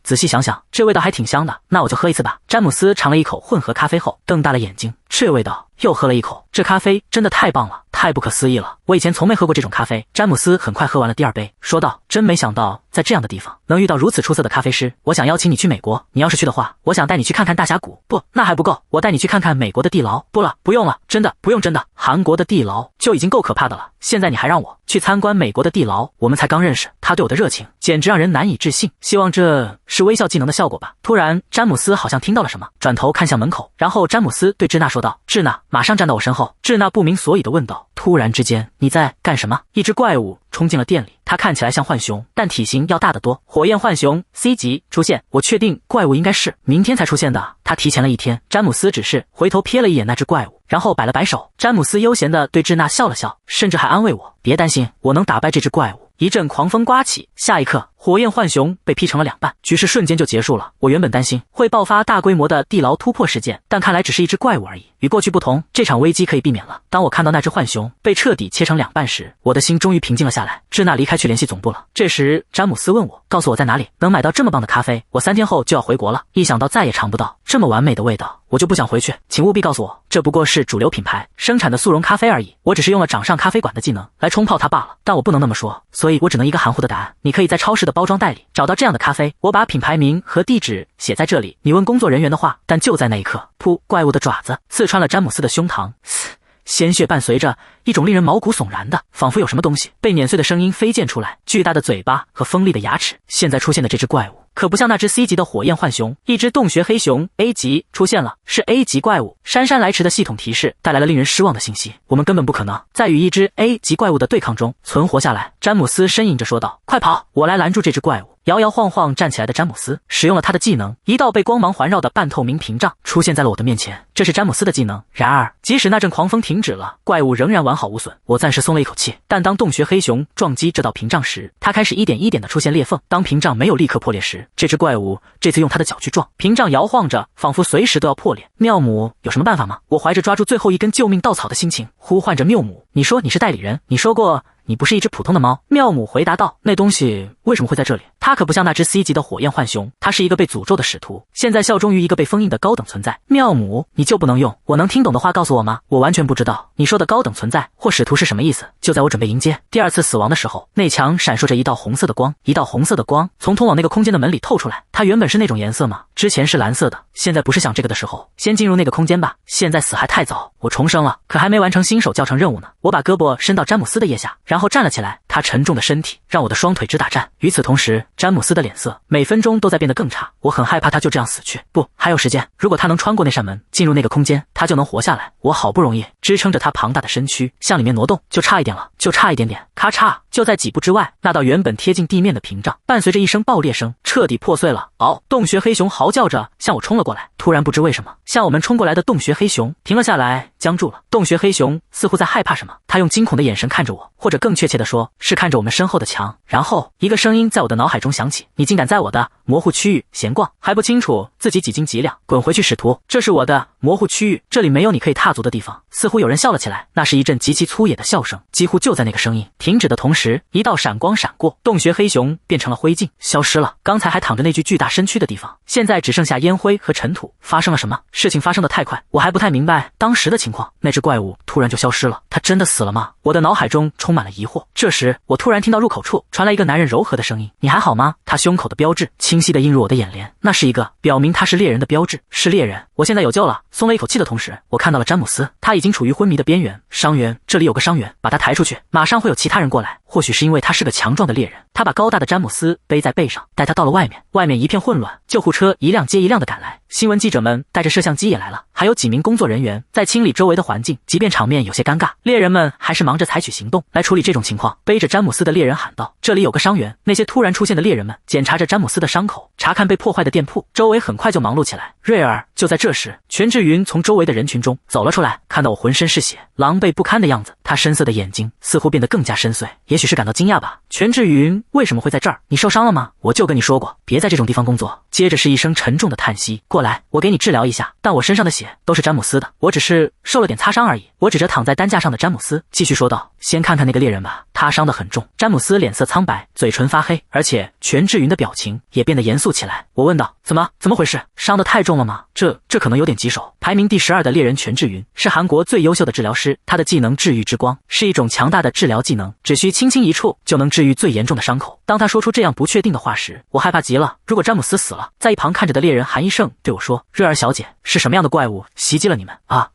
[SPEAKER 1] 仔细想想，这味道还挺香的，那我就喝一次吧。詹姆斯尝了一口混合咖啡后瞪大了眼睛，这味道。又喝了一口，这咖啡真的太棒了，太不可思议了，我以前从没喝过这种咖啡。詹姆斯很快喝完了第2杯，说道，真没想到在这样的地方能遇到如此出色的咖啡师。我想邀请你去美国，你要是去的话，我想带你去看看大峡谷。不，那还不够，我带你去看看美国的地牢。不了，不用了，真的不用，真的。韩国的地牢就已经够可怕的了，现在你还让我去参观美国的地牢。我们才刚认识，他对我的热情简直让人难以置信。希望这是微笑技能的效果吧。突然詹姆斯好像听到了什么，转头看向门口，然后詹姆斯对智娜说道，智娜马上站到我身后。智娜不明所以地问道，突然之间你在干什么？一只怪物冲进了店里，它看起来像浣熊，但体型要大得多。火焰浣熊 C 级出现，我确定怪物应该是明天才出现的，它提前了1天。詹姆斯只是回头瞥了一眼那只怪物，然后摆了摆手。詹姆斯悠闲地对智娜笑了笑，甚至还安慰我，别担心，我能打败这只怪物。一阵狂风刮起，下一刻火焰浣熊被劈成了2半，局势瞬间就结束了。我原本担心会爆发大规模的地牢突破事件，但看来只是一只怪物而已。与过去不同，这场危机可以避免了。当我看到那只浣熊被彻底切成2半时，我的心终于平静了下来。智娜离开去联系总部了。这时詹姆斯问我，告诉我在哪里能买到这么棒的咖啡，我3天后就要回国了，一想到再也尝不到这么完美的味道，我就不想回去。请务必告诉我，这不过是主流品牌生产的速溶咖啡而已，我只是用了掌上咖啡馆的技能来冲泡它罢了。但我不能那么说，所以我只能一个含糊的答案，你可以在超市的包装袋里找到这样的咖啡，我把品牌名和地址写在这里，你问工作人员的话。但就在那一刻，噗，怪物的爪子刺穿了詹姆斯的胸膛，鲜血伴随着一种令人毛骨悚然的，仿佛有什么东西被碾碎的声音飞溅出来。巨大的嘴巴和锋利的牙齿，现在出现的这只怪物可不像那只 C 级的火焰浣熊。一只洞穴黑熊 A 级出现了，是 A 级怪物。姗姗来迟的系统提示带来了令人失望的信息，我们根本不可能在与一只 A 级怪物的对抗中存活下来。詹姆斯呻吟着说道，快跑，我来拦住这只怪物。摇摇晃晃站起来的詹姆斯使用了他的技能，一道被光芒环绕的半透明屏障出现在了我的面前。这是詹姆斯的技能。然而即使那阵狂风停止了，怪物仍然完好无损，我暂时松了一口气。但当洞穴黑熊撞击这道屏障时，它开始一点一点的出现裂缝。当屏障没有立刻破裂时，这只怪物这次用它的脚去撞屏障，摇晃着，仿佛随时都要破裂。妙姆有什么办法吗？我怀着抓住最后一根救命稻草的心情呼唤着缪姆。你说你是代理人，你说过你不是一只普通的猫。妙母回答道，那东西为什么会在这里？它可不像那只 C 级的火焰浣熊，它是一个被诅咒的使徒，现在效忠于一个被封印的高等存在。妙母，你就不能用我能听懂的话告诉我吗？我完全不知道你说的高等存在或使徒是什么意思。就在我准备迎接第二次死亡的时候，内墙闪烁着一道红色的光，一道红色的光从通往那个空间的门里透出来。它原本是那种颜色吗？之前是蓝色的，现在不是想这个的时候，先进入那个空间吧。现在死还太早，我重生了，可还没完成新手教程任务呢。我把胳膊伸到詹姆斯的腋下，然后站了起来，他沉重的身体让我的双腿直打颤。与此同时，詹姆斯的脸色每分钟都在变得更差，我很害怕他就这样死去。不，还有时间，如果他能穿过那扇门进入那个空间，他就能活下来。我好不容易支撑着他庞大的身躯向里面挪动，就差一点了，就差一点点。咔嚓，就在几步之外，那道原本贴近地面的屏障伴随着一声爆裂声彻底破碎了。洞穴黑熊嚎叫着向我冲了过来，突然不知为什么向我们冲过来的洞穴黑熊停了下来，僵住了。洞穴黑熊似乎在害怕什么，他用惊恐的眼神看着我，或者更确切的说是看着我们身后的墙。然后一个声音在我的脑海中响起，你竟敢在我的模糊区域闲逛，还不清楚自己几斤几两，滚回去使徒，这是我的模糊区域，这里没有你可以踏足的地方。似乎有人笑了起来，那是一阵极其粗野的笑声。几乎就在那个声音停止的同时，一道闪光闪过，洞穴黑熊变成了灰烬，消失了。刚才还躺着那具巨大身躯的地方，现在只剩下烟灰和尘土。发生了什么？事情发生的太快，我还不太明白当时的情况。那只怪物突然就消失了，它真的死了吗？我的脑海中充满了疑惑。这时我突然听到入口处传来一个男人柔和的声音，你还好吗？他胸口的标志清晰地映入我的眼帘，那是一个表明他是猎人的标志，是猎人。我现在有救了，松了一口气的同时，我看到了詹姆斯，他已经处于昏迷的边缘。伤员，这里有个伤员，把他抬出去，马上会有其他人过来。或许是因为他是个强壮的猎人，他把高大的詹姆斯背在背上，带他到了外面。外面一片混乱，救护车一辆接一辆的赶来，新闻记者们带着摄像机也来了，还有几名工作人员在清理周围的环境。即便场面有些尴尬，猎人们还是忙着采取行动来处理这种情况。背着詹姆斯的猎人喊道，这里有个伤员。那些突然出现的猎人们检查着詹姆斯的伤口，查看被破坏的店铺，周围很快就忙碌起来。瑞尔，就在这时，全智云从周围的人群中走了出来，看到我浑身是血，狼狈不堪的样子，他深色的眼睛似乎变得更加深邃，也许是感到惊讶吧。全智云为什么会在这儿？你受伤了吗？我就跟你说过，别在这种地方工作。接着是一声沉重的叹息，过来，我给你治疗一下。但我身上的血都是詹姆斯的，我只是受了点擦伤而已。我指着躺在担架上的詹姆斯，继续说道，先看看那个猎人吧，他伤得很重。詹姆斯脸色苍白，嘴唇发黑，而且全智云的表情也变得严肃起来。我问道，怎么回事？伤得太重了吗？这可能有点棘手。排名第12的猎人全智云是韩国最优秀的治疗师，他的技能治愈之光是一种强大的治疗技能，只需轻轻一触就能治愈最严重的伤口。当他说出这样不确定的话时，我害怕极了。如果詹姆斯死了，在一旁看着的猎人韩医生对我说，瑞儿小姐，是什么样的怪物袭击了你们啊？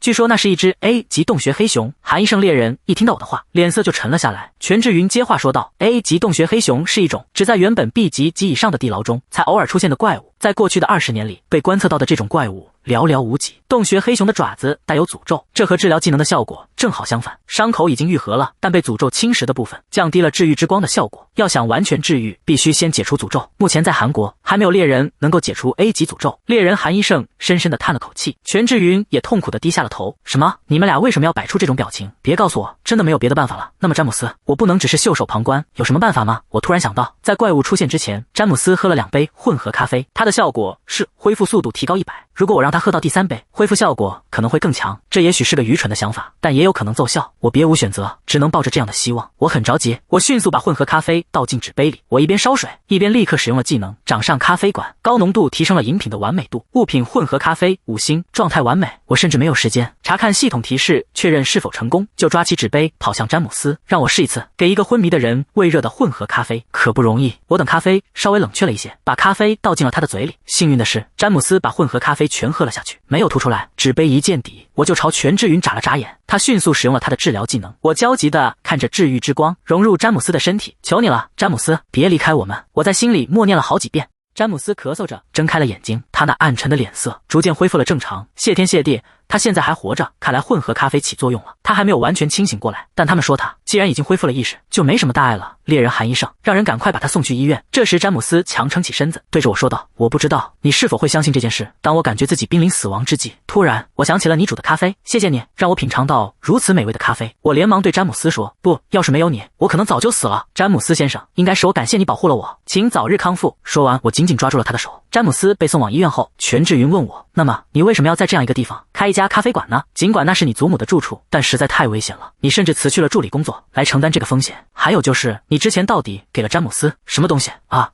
[SPEAKER 1] 据说那是一只 A 级洞穴黑熊。韩医生猎人一听到我的话，脸色就沉了下来。全智云接话说道， A 级洞穴黑熊是一种只在原本 B 级及以上的地牢中才偶尔出现的怪物，在过去的20年里，被观测到的这种怪物寥寥无几。洞穴黑熊的爪子带有诅咒，这和治疗技能的效果正好相反。伤口已经愈合了，但被诅咒侵蚀的部分降低了治愈之光的效果。要想完全治愈，必须先解除诅咒。目前在韩国还没有猎人能够解除 A 级诅咒。猎人韩医生深深地叹了口气，全智云也痛苦地低下了头。什么？你们俩为什么要摆出这种表情？别告诉我真的没有别的办法了。那么詹姆斯，我不能只是袖手旁观，有什么办法吗？我突然想到，在怪物出现之前，詹姆斯喝了2杯混合咖啡，它的效果是恢复速度提高100。如果我让他喝到第3杯，恢复效果可能会更强。这也许是个愚蠢的想法，但也有可能奏效。我别无选择，只能抱着这样的希望。我很着急，我迅速把混合咖啡倒进纸杯里。我一边烧水，一边立刻使用了技能掌上咖啡馆，高浓度提升了饮品的完美度。物品混合咖啡5星，状态完美。我甚至没有时间查看系统提示确认是否成功，就抓起纸杯跑向詹姆斯，让我试一次给一个昏迷的人喂热的混合咖啡，可不容易。我等咖啡稍微冷却了一些，把咖啡倒进了他的嘴里。幸运的是，詹姆斯把混合咖啡全喝了下去，没有吐出来。纸杯一见底，我就朝全智云眨了眨眼。他迅速使用了他的治疗技能。我焦急地看着治愈之光融入詹姆斯的身体。求你了，詹姆斯，别离开我们！我在心里默念了好几遍。詹姆斯咳嗽着睁开了眼睛，他那暗沉的脸色逐渐恢复了正常。谢天谢地，他现在还活着，看来混合咖啡起作用了。他还没有完全清醒过来，但他们说他既然已经恢复了意识，就没什么大碍了。猎人韩医生，让人赶快把他送去医院。这时詹姆斯强撑起身子，对着我说道，我不知道你是否会相信这件事，当我感觉自己濒临死亡之际，突然我想起了你煮的咖啡，谢谢你让我品尝到如此美味的咖啡。我连忙对詹姆斯说，不，要是没有你，我可能早就死了。詹姆斯先生，应该是我感谢你保护了我，请早日康复。说完，我紧紧抓住了他的手。詹姆斯被送往医院后，全智云问我，那么你为什么要在这样一个地方开一家家咖啡馆呢？尽管那是你祖母的住处，但实在太危险了。你甚至辞去了助理工作来承担这个风险。还有就是，你之前到底给了詹姆斯什么东西啊？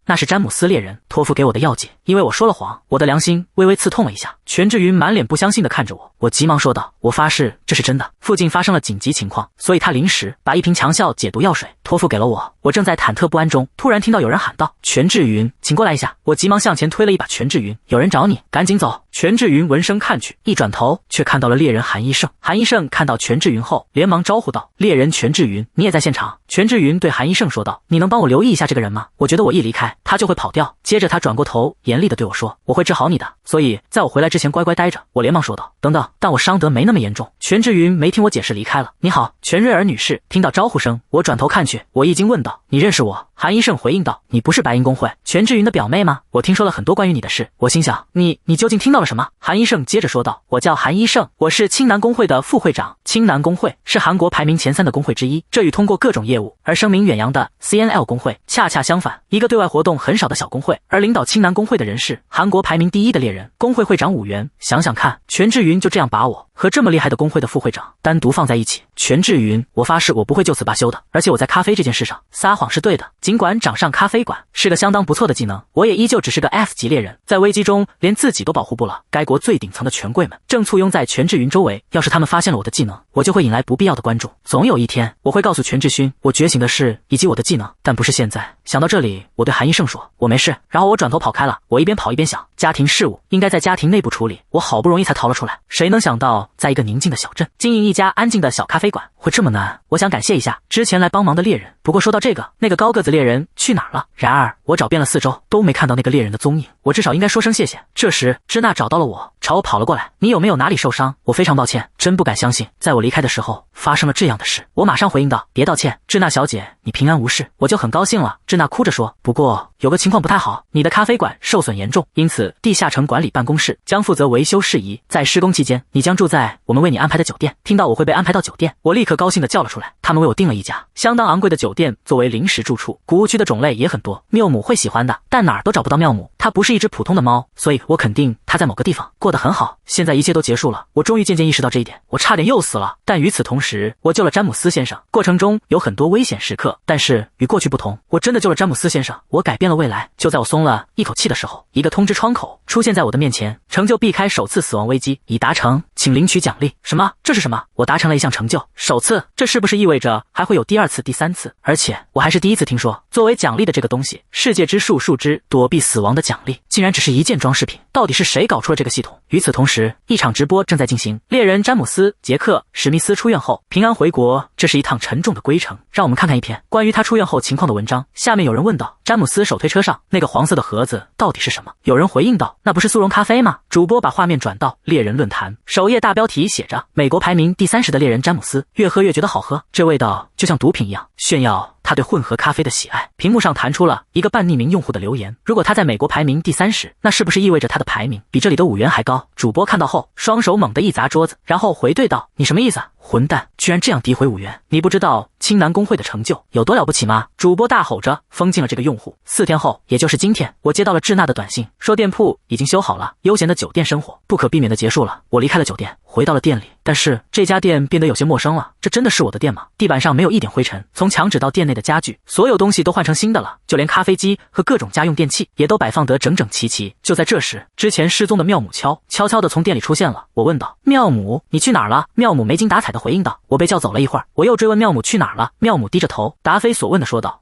[SPEAKER 1] 那是詹姆斯猎人托付给我的药剂。因为我说了谎，我的良心微微刺痛了一下。全志云满脸不相信地看着我，我急忙说道：“我发誓这是真的。附近发生了紧急情况，所以他临时把一瓶强效解毒药水托付给了我。”我正在忐忑不安中，突然听到有人喊道：“全志云，请过来一下！”我急忙向前推了一把全志云：“有人找你，赶紧走！”全志云闻声看去，一转头却看到了猎人韩一胜。韩一胜看到全志云后，连忙招呼道：“猎人全志云，你也在现场？”全志云对韩一胜说道：“你能帮我留意一下这个人吗？我觉得我一离开，他就会跑掉。”接着他转过头，严厉地对我说：“我会治好你的，所以在我回来之前乖乖待着。”我连忙说道：“等等，但我伤得没那么严重。”全志云没听我解释离开了。“你好，全瑞尔女士。”听到招呼声，我转头看去，我一惊问道：“你认识我？”韩一胜回应道：“你不是白银公会全志云的表妹吗？我听说了很多关于你的事。”我心想，你究竟听到了什么？韩一胜接着说道：“我叫韩一胜，我是青南公会的副会长。青南公会是韩国排名前3的公会之一，这与通过各种业务而声名远扬的 CNL 公会恰恰相反，一个对外活动很少的小公会。而领导青南公会的人是韩国排名第1的猎人公会会长武元。想想看，全志云就这样把我和这么厉害的公会的副会长单独放在一起。全志云，我发誓我不会就此罢休的。而且我在咖啡这件事上撒谎是对的。尽管掌上咖啡馆是个相当不错的技能，我也依旧只是个 F 级猎人，在危机中连自己都保护不了。该国最顶层的权贵们正簇拥在全志云周围，要是他们发现了我的技能，我就会引来不必要的关注。总有一天，我会告诉全志勋我觉醒的事以及我的技能，但不是现在。想到这里，我对韩一胜说：“我没事。”然后我转头跑开了。我一边跑一边想，家庭事务应该在家庭内部处理，我好不容易才逃了出来，谁能想到在一个宁静的小镇经营一家安静的小咖啡馆会这么难。我想感谢一下之前来帮忙的猎人，不过说到这个，那个高个子猎人去哪儿了？然而我找遍了四周都没看到那个猎人的踪影，我至少应该说声谢谢。这时支娜找到了我，朝我跑了过来：“你有没有哪里受伤？”我非常抱歉，真不敢相信在我离开的时候发生了这样的事。我马上回应道：“别道歉，支娜小姐，你平安无事，我就很高兴了。”支娜哭着说：“不过有个情况不太好，你的咖啡馆受损严重，因此地下城管理办公室将负责维修事宜，在施工期间你将住在我们为你安排的酒店。”听到我会被安排到酒店，我立刻高兴地叫了出来。他们为我订了一家相当昂贵的酒店作为临时住处，古物区的种类也很多，缪姆会喜欢的，但哪儿都找不到缪姆，它不是一只普通的猫，所以我肯定它在某个地方过得很好。现在一切都结束了，我终于渐渐意识到这一点，我差点又死了。但与此同时，我救了詹姆斯先生，过程中有很多危险时刻，但是与过去不同，我真的救了詹姆斯先生，我改变了未来。就在我松了一口气的时候，一个通知窗口出现在我的面前，成就避开首次死亡危机已达成，请领取奖励。什么？这是什么？我达成了一项成就，首次，这是不是意味着还会有第2次、第3次？而且我还是第一次听说，作为奖励的这个东西，世界之树枝躲避死亡的奖励，竟然只是一件装饰品。到底是谁搞出了这个系统？与此同时，一场直播正在进行。猎人詹姆斯·杰克·史密斯出院后平安回国，这是一趟沉重的归程。让我们看看一篇关于他出院后情况的文章。下面有人问道：詹姆斯手推车上那个黄色的盒子到底是什么？有人回应道：那不是速溶咖啡吗？主播把画面转到猎人论坛，首页大标题写着：美国排名第30的猎人詹姆斯，越喝越觉得好喝，这味道就像毒品一样，炫耀他对混合咖啡的喜爱。屏幕上弹出了一个半匿名用户的留言：如果他在美国排名第30，那是不是意味着他的排名比这里的5元还高？主播看到后，双手猛地一砸桌子，然后回怼道：你什么意思？混蛋，居然这样诋毁5元！你不知道青南公会的成就有多了不起吗？主播大吼着封禁了这个用户。4天后，也就是今天，我接到了智娜的短信，说店铺已经修好了，悠闲的酒店生活不可避免的结束了。我离开了酒店，回到了店里，但是这家店变得有些陌生了。这真的是我的店吗？地板上没有一点灰尘，从墙纸到店内的家具，所有东西都换成新的了，就连咖啡机和各种家用电器也都摆放得整整齐齐。就在这时，之前失踪的妙姆悄悄地从店里出现了。我问道：妙姆，你去哪儿了？妙姆没精打采地回应道：我被叫走了一会儿。我又追问妙姆去哪儿了，妙姆低着头答非所问地说道：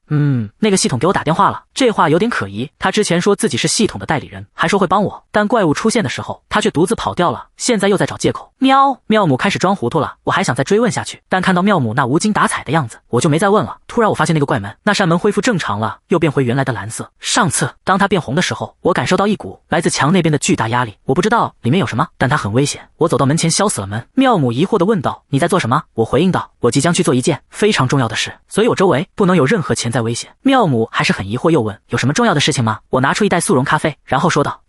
[SPEAKER 1] 那个系统给我打电话了。这话有点可疑，他之前说自己是系统的代理人，还说会帮我，但怪物出现的时候他却独自跑掉了，现在又在找借口。妙姆开始装糊涂了，我还想再追问下去，但看到妙姆那无精打采的样子，我就没再问了。突然我发现那个怪门，那扇门恢复正常了，又变回原来的蓝色。上次当它变红的时候，我感受到一股来自墙那边的巨大压力，我不知道里面有什么，但它很危险。我走到门前削死了门。妙姆疑惑地问道：你在做什么？我回应道：我即将去做一件非常重要的事，所以我周围不能有任何潜在危险。妙姆还是很疑惑，又问：有什么重要的事情吗？我拿出一袋速溶咖啡，然后说道：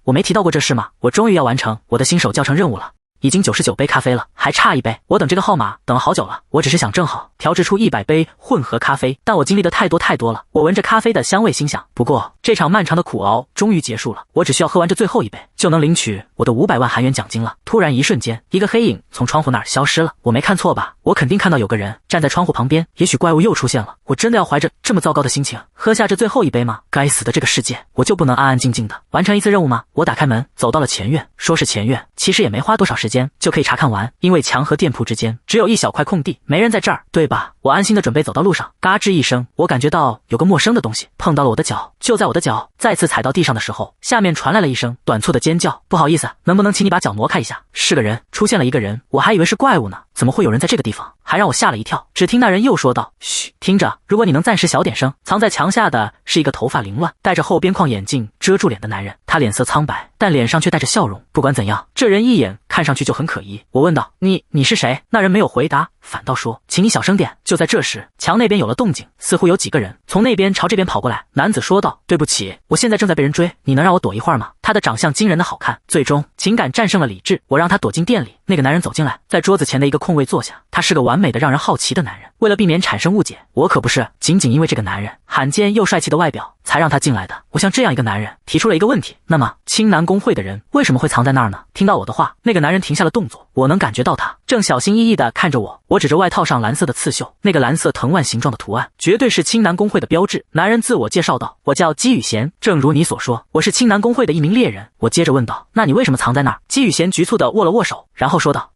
[SPEAKER 1] 我没提到过这事吗？我终于要完成我的新手教程任务了，已经99杯咖啡了，还差1杯。我等这个号码等了好久了，我只是想正好调制出100杯混合咖啡，但我经历的太多了。我闻着咖啡的香味，心想，不过这场漫长的苦熬终于结束了，我只需要喝完这最后一杯，就能领取我的500万韩元奖金了。突然一瞬间，一个黑影从窗户那儿消失了。我没看错吧？我肯定看到有个人站在窗户旁边，也许怪物又出现了。我真的要怀着这么糟糕的心情喝下这最后一杯吗？该死的这个世界，我就不能安安静静的完成一次任务吗？我打开门，走到了前院。说是前院，其实也没花多少时间就可以查看完，因为墙和店铺之间只有一小块空地，没人在这儿，对吧？我安心的准备走到路上，嘎吱一声，我感觉到有个陌生的东西碰到了我的脚。就在我的脚再次踩到地上的时候，下面传来了一声短促的尖叫。不好意思，能不能请你把脚挪开一下？是个人，出现了一个人，我还以为是怪物呢，怎么会有人在这个地方？还让我吓了一跳。只听那人又说道：嘘，听着，如果你能暂时小点声。藏在墙下的是一个头发凌乱、戴着厚边框眼镜遮住脸的男人，他脸色苍白，但脸上却带着笑容。不管怎样，这人一眼看上去就很可疑。我问道：你是谁？那人没有回答，反倒说：请你小声点。就在这时，墙那边有了动静，似乎有几个人从那边朝这边跑过来。男子说道：对不起，我现在正在被人追，你能让我躲一会儿吗？他的长相惊人的好看，最终情感战胜了理智。我让他躲进店里。那个男人走进来，在桌子前的一个空位坐下。他是个完美的让人好奇的男人。为了避免产生误解，我可不是仅因为这个男人罕见又帅气的外表才让他进来的。我向这样一个男人提出了一个问题：那么青南公会的人为什么会藏在那儿呢？听到我的话，那个男人停下了动作，我能感觉到他正小心翼翼地看着我。我指着外套上蓝色的刺绣，那个蓝色藤蔓形状的图案绝对是青南公会的标志。男人自我介绍道：我叫姬宇贤，正如你所说，我是青南公会的一名猎人。我接着问道：那你为什么藏在那儿？姬宇贤局促地握了握手，然后说道：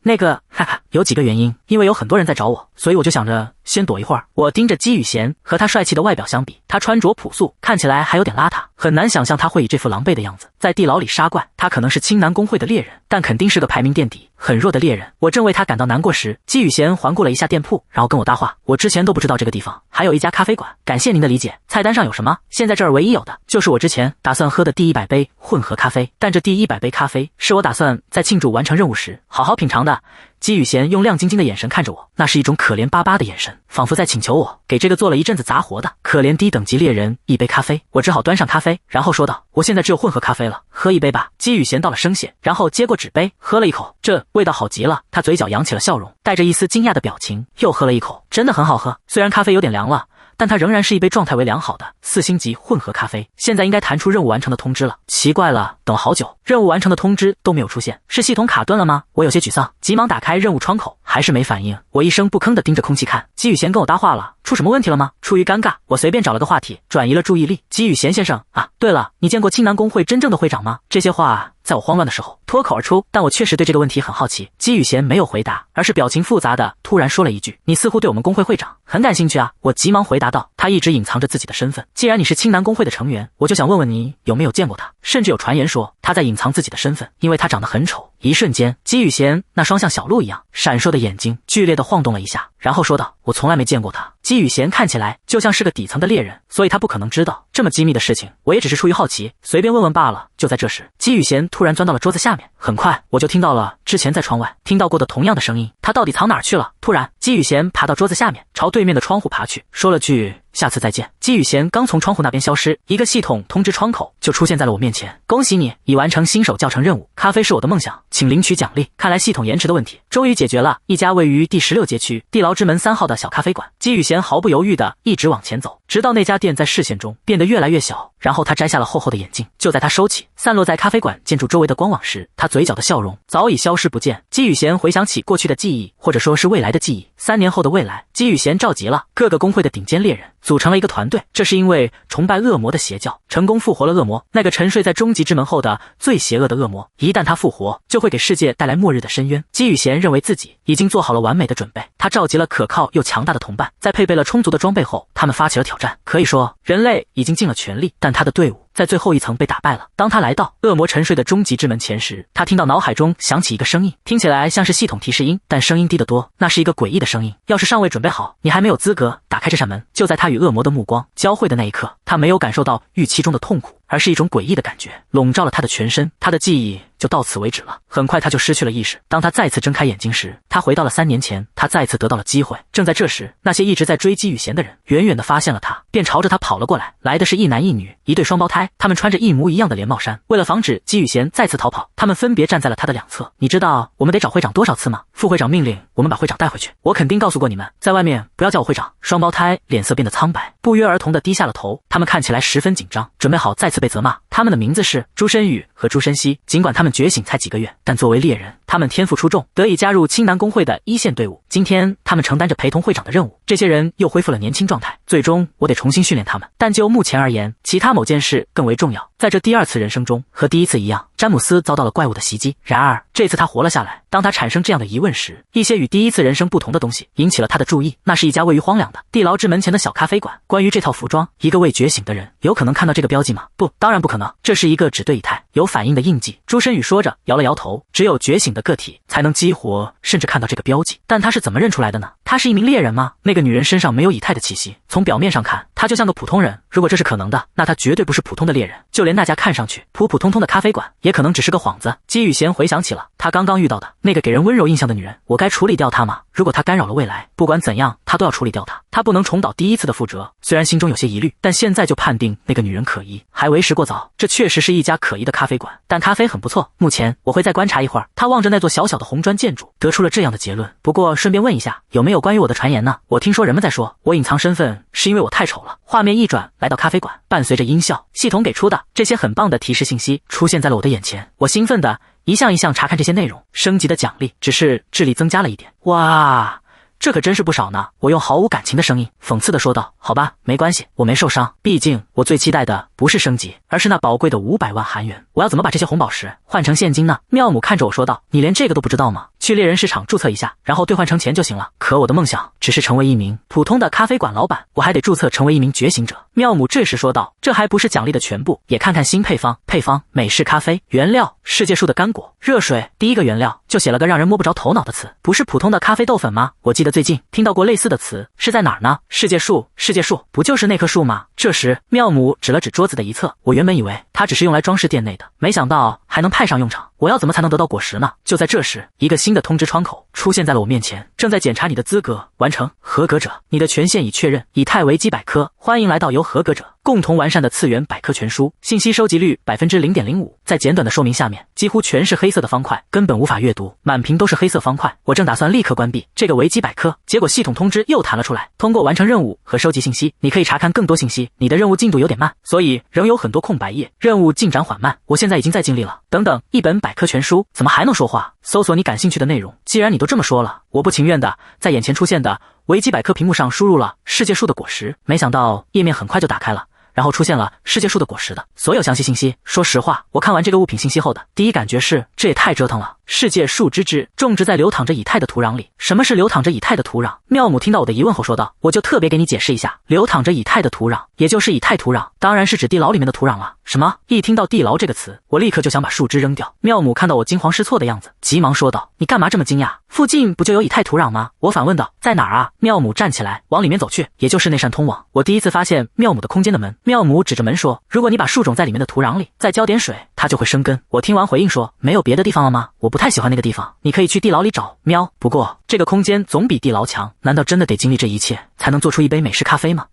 [SPEAKER 1] 哈哈，有几个原因，因为有很多人在找我，所以我就想着先躲一会儿。我盯着姬宇贤，和他帅气的外表相比，他穿着朴素，看起来还有点邋遢，很难想象他会以这副狼狈的样子在地牢里杀怪。他可能是青南公会的猎人，但肯定是个排名垫底、很弱的猎人。我正为他感到难过时，姬宇贤环顾了一下店铺，然后跟我搭话：我之前都不知道这个地方还有一家咖啡馆，感谢您的理解。菜单上有什么？现在这儿唯一有的就是我之前打算喝的第100杯混合咖啡，但这第100杯咖啡是我打算在庆祝完成任务时好好品尝的。姬宇贤用亮晶晶的眼神看着我，那是一种可怜巴巴的眼神，仿佛在请求我给这个做了一阵子杂活的可怜低等级猎人一杯咖啡。我只好端上咖啡，然后说道：我现在只有混合咖啡了，喝一杯吧。姬宇贤道了声谢，然后接过纸杯喝了一口，这味道好极了。他嘴角扬起了笑容，带着一丝惊讶的表情，又喝了一口，真的很好喝。虽然咖啡有点凉了，但它仍然是一杯状态为良好的4星级混合咖啡。现在应该弹出任务完成的通知了。奇怪了，等了好久，任务完成的通知都没有出现，是系统卡顿了吗？我有些沮丧，急忙打开任务窗口，还是没反应。我一声不吭地盯着空气看。姬宇贤跟我搭话了，出什么问题了吗？出于尴尬，我随便找了个话题，转移了注意力。姬宇贤先生啊，对了，你见过青南公会真正的会长吗？这些话在我慌乱的时候脱口而出，但我确实对这个问题很好奇。姬宇贤没有回答，而是表情复杂的突然说了一句：你似乎对我们公会会长很感兴趣啊。我急忙回答道：他一直隐藏着自己的身份，既然你是青南公会的成员，我就想问问你有没有见过他。甚至有传言说他在隐藏自己的身份，因为他长得很丑。一瞬间，姬宇贤那双像小鹿一样闪烁的眼睛剧烈的晃动了一下，然后说道：我从来没见过他。姬宇贤看起来就像是个底层的猎人，所以他不可能知道这么机密的事情，我也只是出于好奇随便问问罢了。就在这时，姬宇贤突然钻到了桌子下面，很快我就听到了之前在窗外听到过的同样的声音，他到底藏哪儿去了？突然，姬宇贤爬到桌子下面，朝对面的窗户爬去，说了句下次再见。姬宇贤刚从窗户那边消失，一个系统通知窗口就出现在了我面前。恭喜你已完成新手教程任务，咖啡是我的梦想，请领取奖励。看来系统延迟的问题终于解决了。一家位于第16街区地牢之门3号的小咖啡馆。姬宇贤毫不犹豫地一直往前走，直到那家店在视线中变得越来越小，然后他摘下了厚厚的眼镜。就在他收起散落在咖啡馆建筑周围的光网时，他嘴角的笑容早已消失不见。姬宇贤回想起过去的记忆，或者说是未来的记忆。3年后的未来，姬宇贤召集了各个公会的顶尖猎人，组成了一个团队。这是因为崇拜恶魔的邪教成功复活了恶魔，那个沉睡在终极之门后的最邪恶的恶魔。一旦他复活，就会给世界带来末日的深渊。姬宇贤认为自己已经做好了完美的准备，他召集了可靠又强大的同伴，在配备了充足的装备后，他们发起了挑战。可以说，人类已经尽了全力，但他的队伍在最后一层被打败了。当他来到恶魔沉睡的终极之门前时，他听到脑海中响起一个声音，听起来像是系统提示音，但声音低得多。那是一个诡异的声音：要是尚未准备好，你还没有资格打开这扇门。就在他与恶魔的目光交汇的那一刻，他没有感受到预期中的痛苦，而是一种诡异的感觉笼罩了他的全身。他的记忆就到此为止了。很快他就失去了意识。当他再次睁开眼睛时，他回到了3年前，他再次得到了机会。正在这时，那些一直在追姬雨贤的人远远地发现了他，便朝着他跑了过来。来的是一男一女，一对双胞胎，他们穿着一模一样的连帽衫。为了防止姬雨贤再次逃跑，他们分别站在了他的两侧。你知道我们得找会长多少次吗？副会长命令我们把会长带回去。我肯定告诉过你们，在外面不要叫我会长。双胞胎脸色变得苍白，不约而同地低下了头，他们看起来十分紧张，准备好再次被责骂。他们的名字是朱申宇和朱申熙。尽管他们觉醒才几个月，但作为猎人，他们天赋出众，得以加入青南公会的一线队伍。今天他们承担着陪同会长的任务。这些人又恢复了年轻状态，最终我得重新训练他们。但就目前而言，其他某件事更为重要。在这第2次人生中，和第1次一样，詹姆斯遭到了怪物的袭击，然而这次他活了下来。当他产生这样的疑问时，一些与第1次人生不同的东西引起了他的注意。那是一家位于荒凉的地牢之门前的小咖啡馆。关于这套服装，一个未觉醒的人有可能看到这个标记吗？不，当然不可能。这是一个只对以太有反应的印记。朱申宇说着，摇了摇头。只有觉醒的个体才能激活甚至看到这个标记。但他是怎么认出来的呢？他是一名猎人吗？那个女人身上没有以太的气息，从表面上看，她就像个普通人。如果这是可能的，那她绝对不是普通的猎人。就连那家看上去普普通通的咖啡馆，也可能只是个幌子。姬雨贤回想起了他刚刚遇到的那个给人温柔印象的女人。我该处理掉她吗？如果她干扰了未来，不管怎样，他都要处理掉她。他不能重蹈第1次的覆辙。虽然心中有些疑虑，但现在就判定那个女人可疑，还为时过早。这确实是一家可疑的咖啡馆，但咖啡很不错。目前我会再观察一会儿。他望着那座小小的红砖建筑，得出了这样的结论。不过顺便问一下，有没有关于我的传言呢？我听说人们在说我隐藏身份是因为我太丑了。画面一转，来到咖啡馆，伴随着音效，系统给出的这些很棒的提示信息出现在了我的眼前。我兴奋的一项一项查看这些内容。升级的奖励只是智力增加了1点。哇，这可真是不少呢。我用毫无感情的声音讽刺地说道，好吧，没关系，我没受伤。毕竟我最期待的不是升级，而是那宝贵的500万韩元。我要怎么把这些红宝石换成现金呢？妙姆看着我说道，你连这个都不知道吗？去猎人市场注册一下，然后兑换成钱就行了。可我的梦想只是成为一名普通的咖啡馆老板，我还得注册成为一名觉醒者。妙姆这时说道，这还不是奖励的全部，也看看新配方。配方：美式咖啡，原料：世界树的干果，热水。第一个原料就写了个让人摸不着头脑的词，不是普通的咖啡豆粉吗？我记得最近听到过类似的词，是在哪儿呢？世界树，世界树，不就是那棵树吗？这时妙姆指了指桌子的一侧，我原本以为它只是用来装饰店内的，没想到还能派上用场。我要怎么才能得到果实呢？就在这时，一个新的通知窗口出现在了我面前，正在检查你的资格，完成，合格者，你的权限已确认。以太维基百科，欢迎来到由合格者共同完善的次元百科全书，信息收集率 0.05%。在简短的说明下面，几乎全是黑色的方块，根本无法阅读，满屏都是黑色方块。我正打算立刻关闭这个维基百科，结果系统通知又弹了出来，通过完成任务和收集信息，你可以查看更多信息。你的任务进度有点慢，所以仍有很多空白页，任务进展缓慢。我现在已经在尽力了。等等，一本百科全书怎么还能说话？搜索你感兴趣的内容。既然你都这么说了，我不情愿的在眼前出现的维基百科屏幕上输入了世界树的果实，没想到页面很快就打开了，然后出现了世界树的果实的所有详细信息。说实话，我看完这个物品信息后的第一感觉是，这也太折腾了。世界树之枝种植在流淌着以太的土壤里。什么是流淌着以太的土壤？妙姆听到我的疑问后说道，我就特别给你解释一下，流淌着以太的土壤，也就是以太土壤，当然是指地牢里面的土壤了。什么？一听到地牢这个词，我立刻就想把树枝扔掉。妙姆看到我惊慌失措的样子，急忙说道，你干嘛这么惊讶？附近不就有以太土壤吗？我反问道，在哪儿啊？妙姆站起来往里面走去，也就是那扇通往我第一次发现妙姆的空间的门。妙姆指着门说，如果你把树种在里面的土壤里，再浇点水，它就会生根。我听完回应说，没有别的地方了吗？我不太喜欢那个地方，你可以去地牢里找。喵，不过这个空间总比地牢强，难道真的得经历这一切才能做出一杯美式咖啡吗？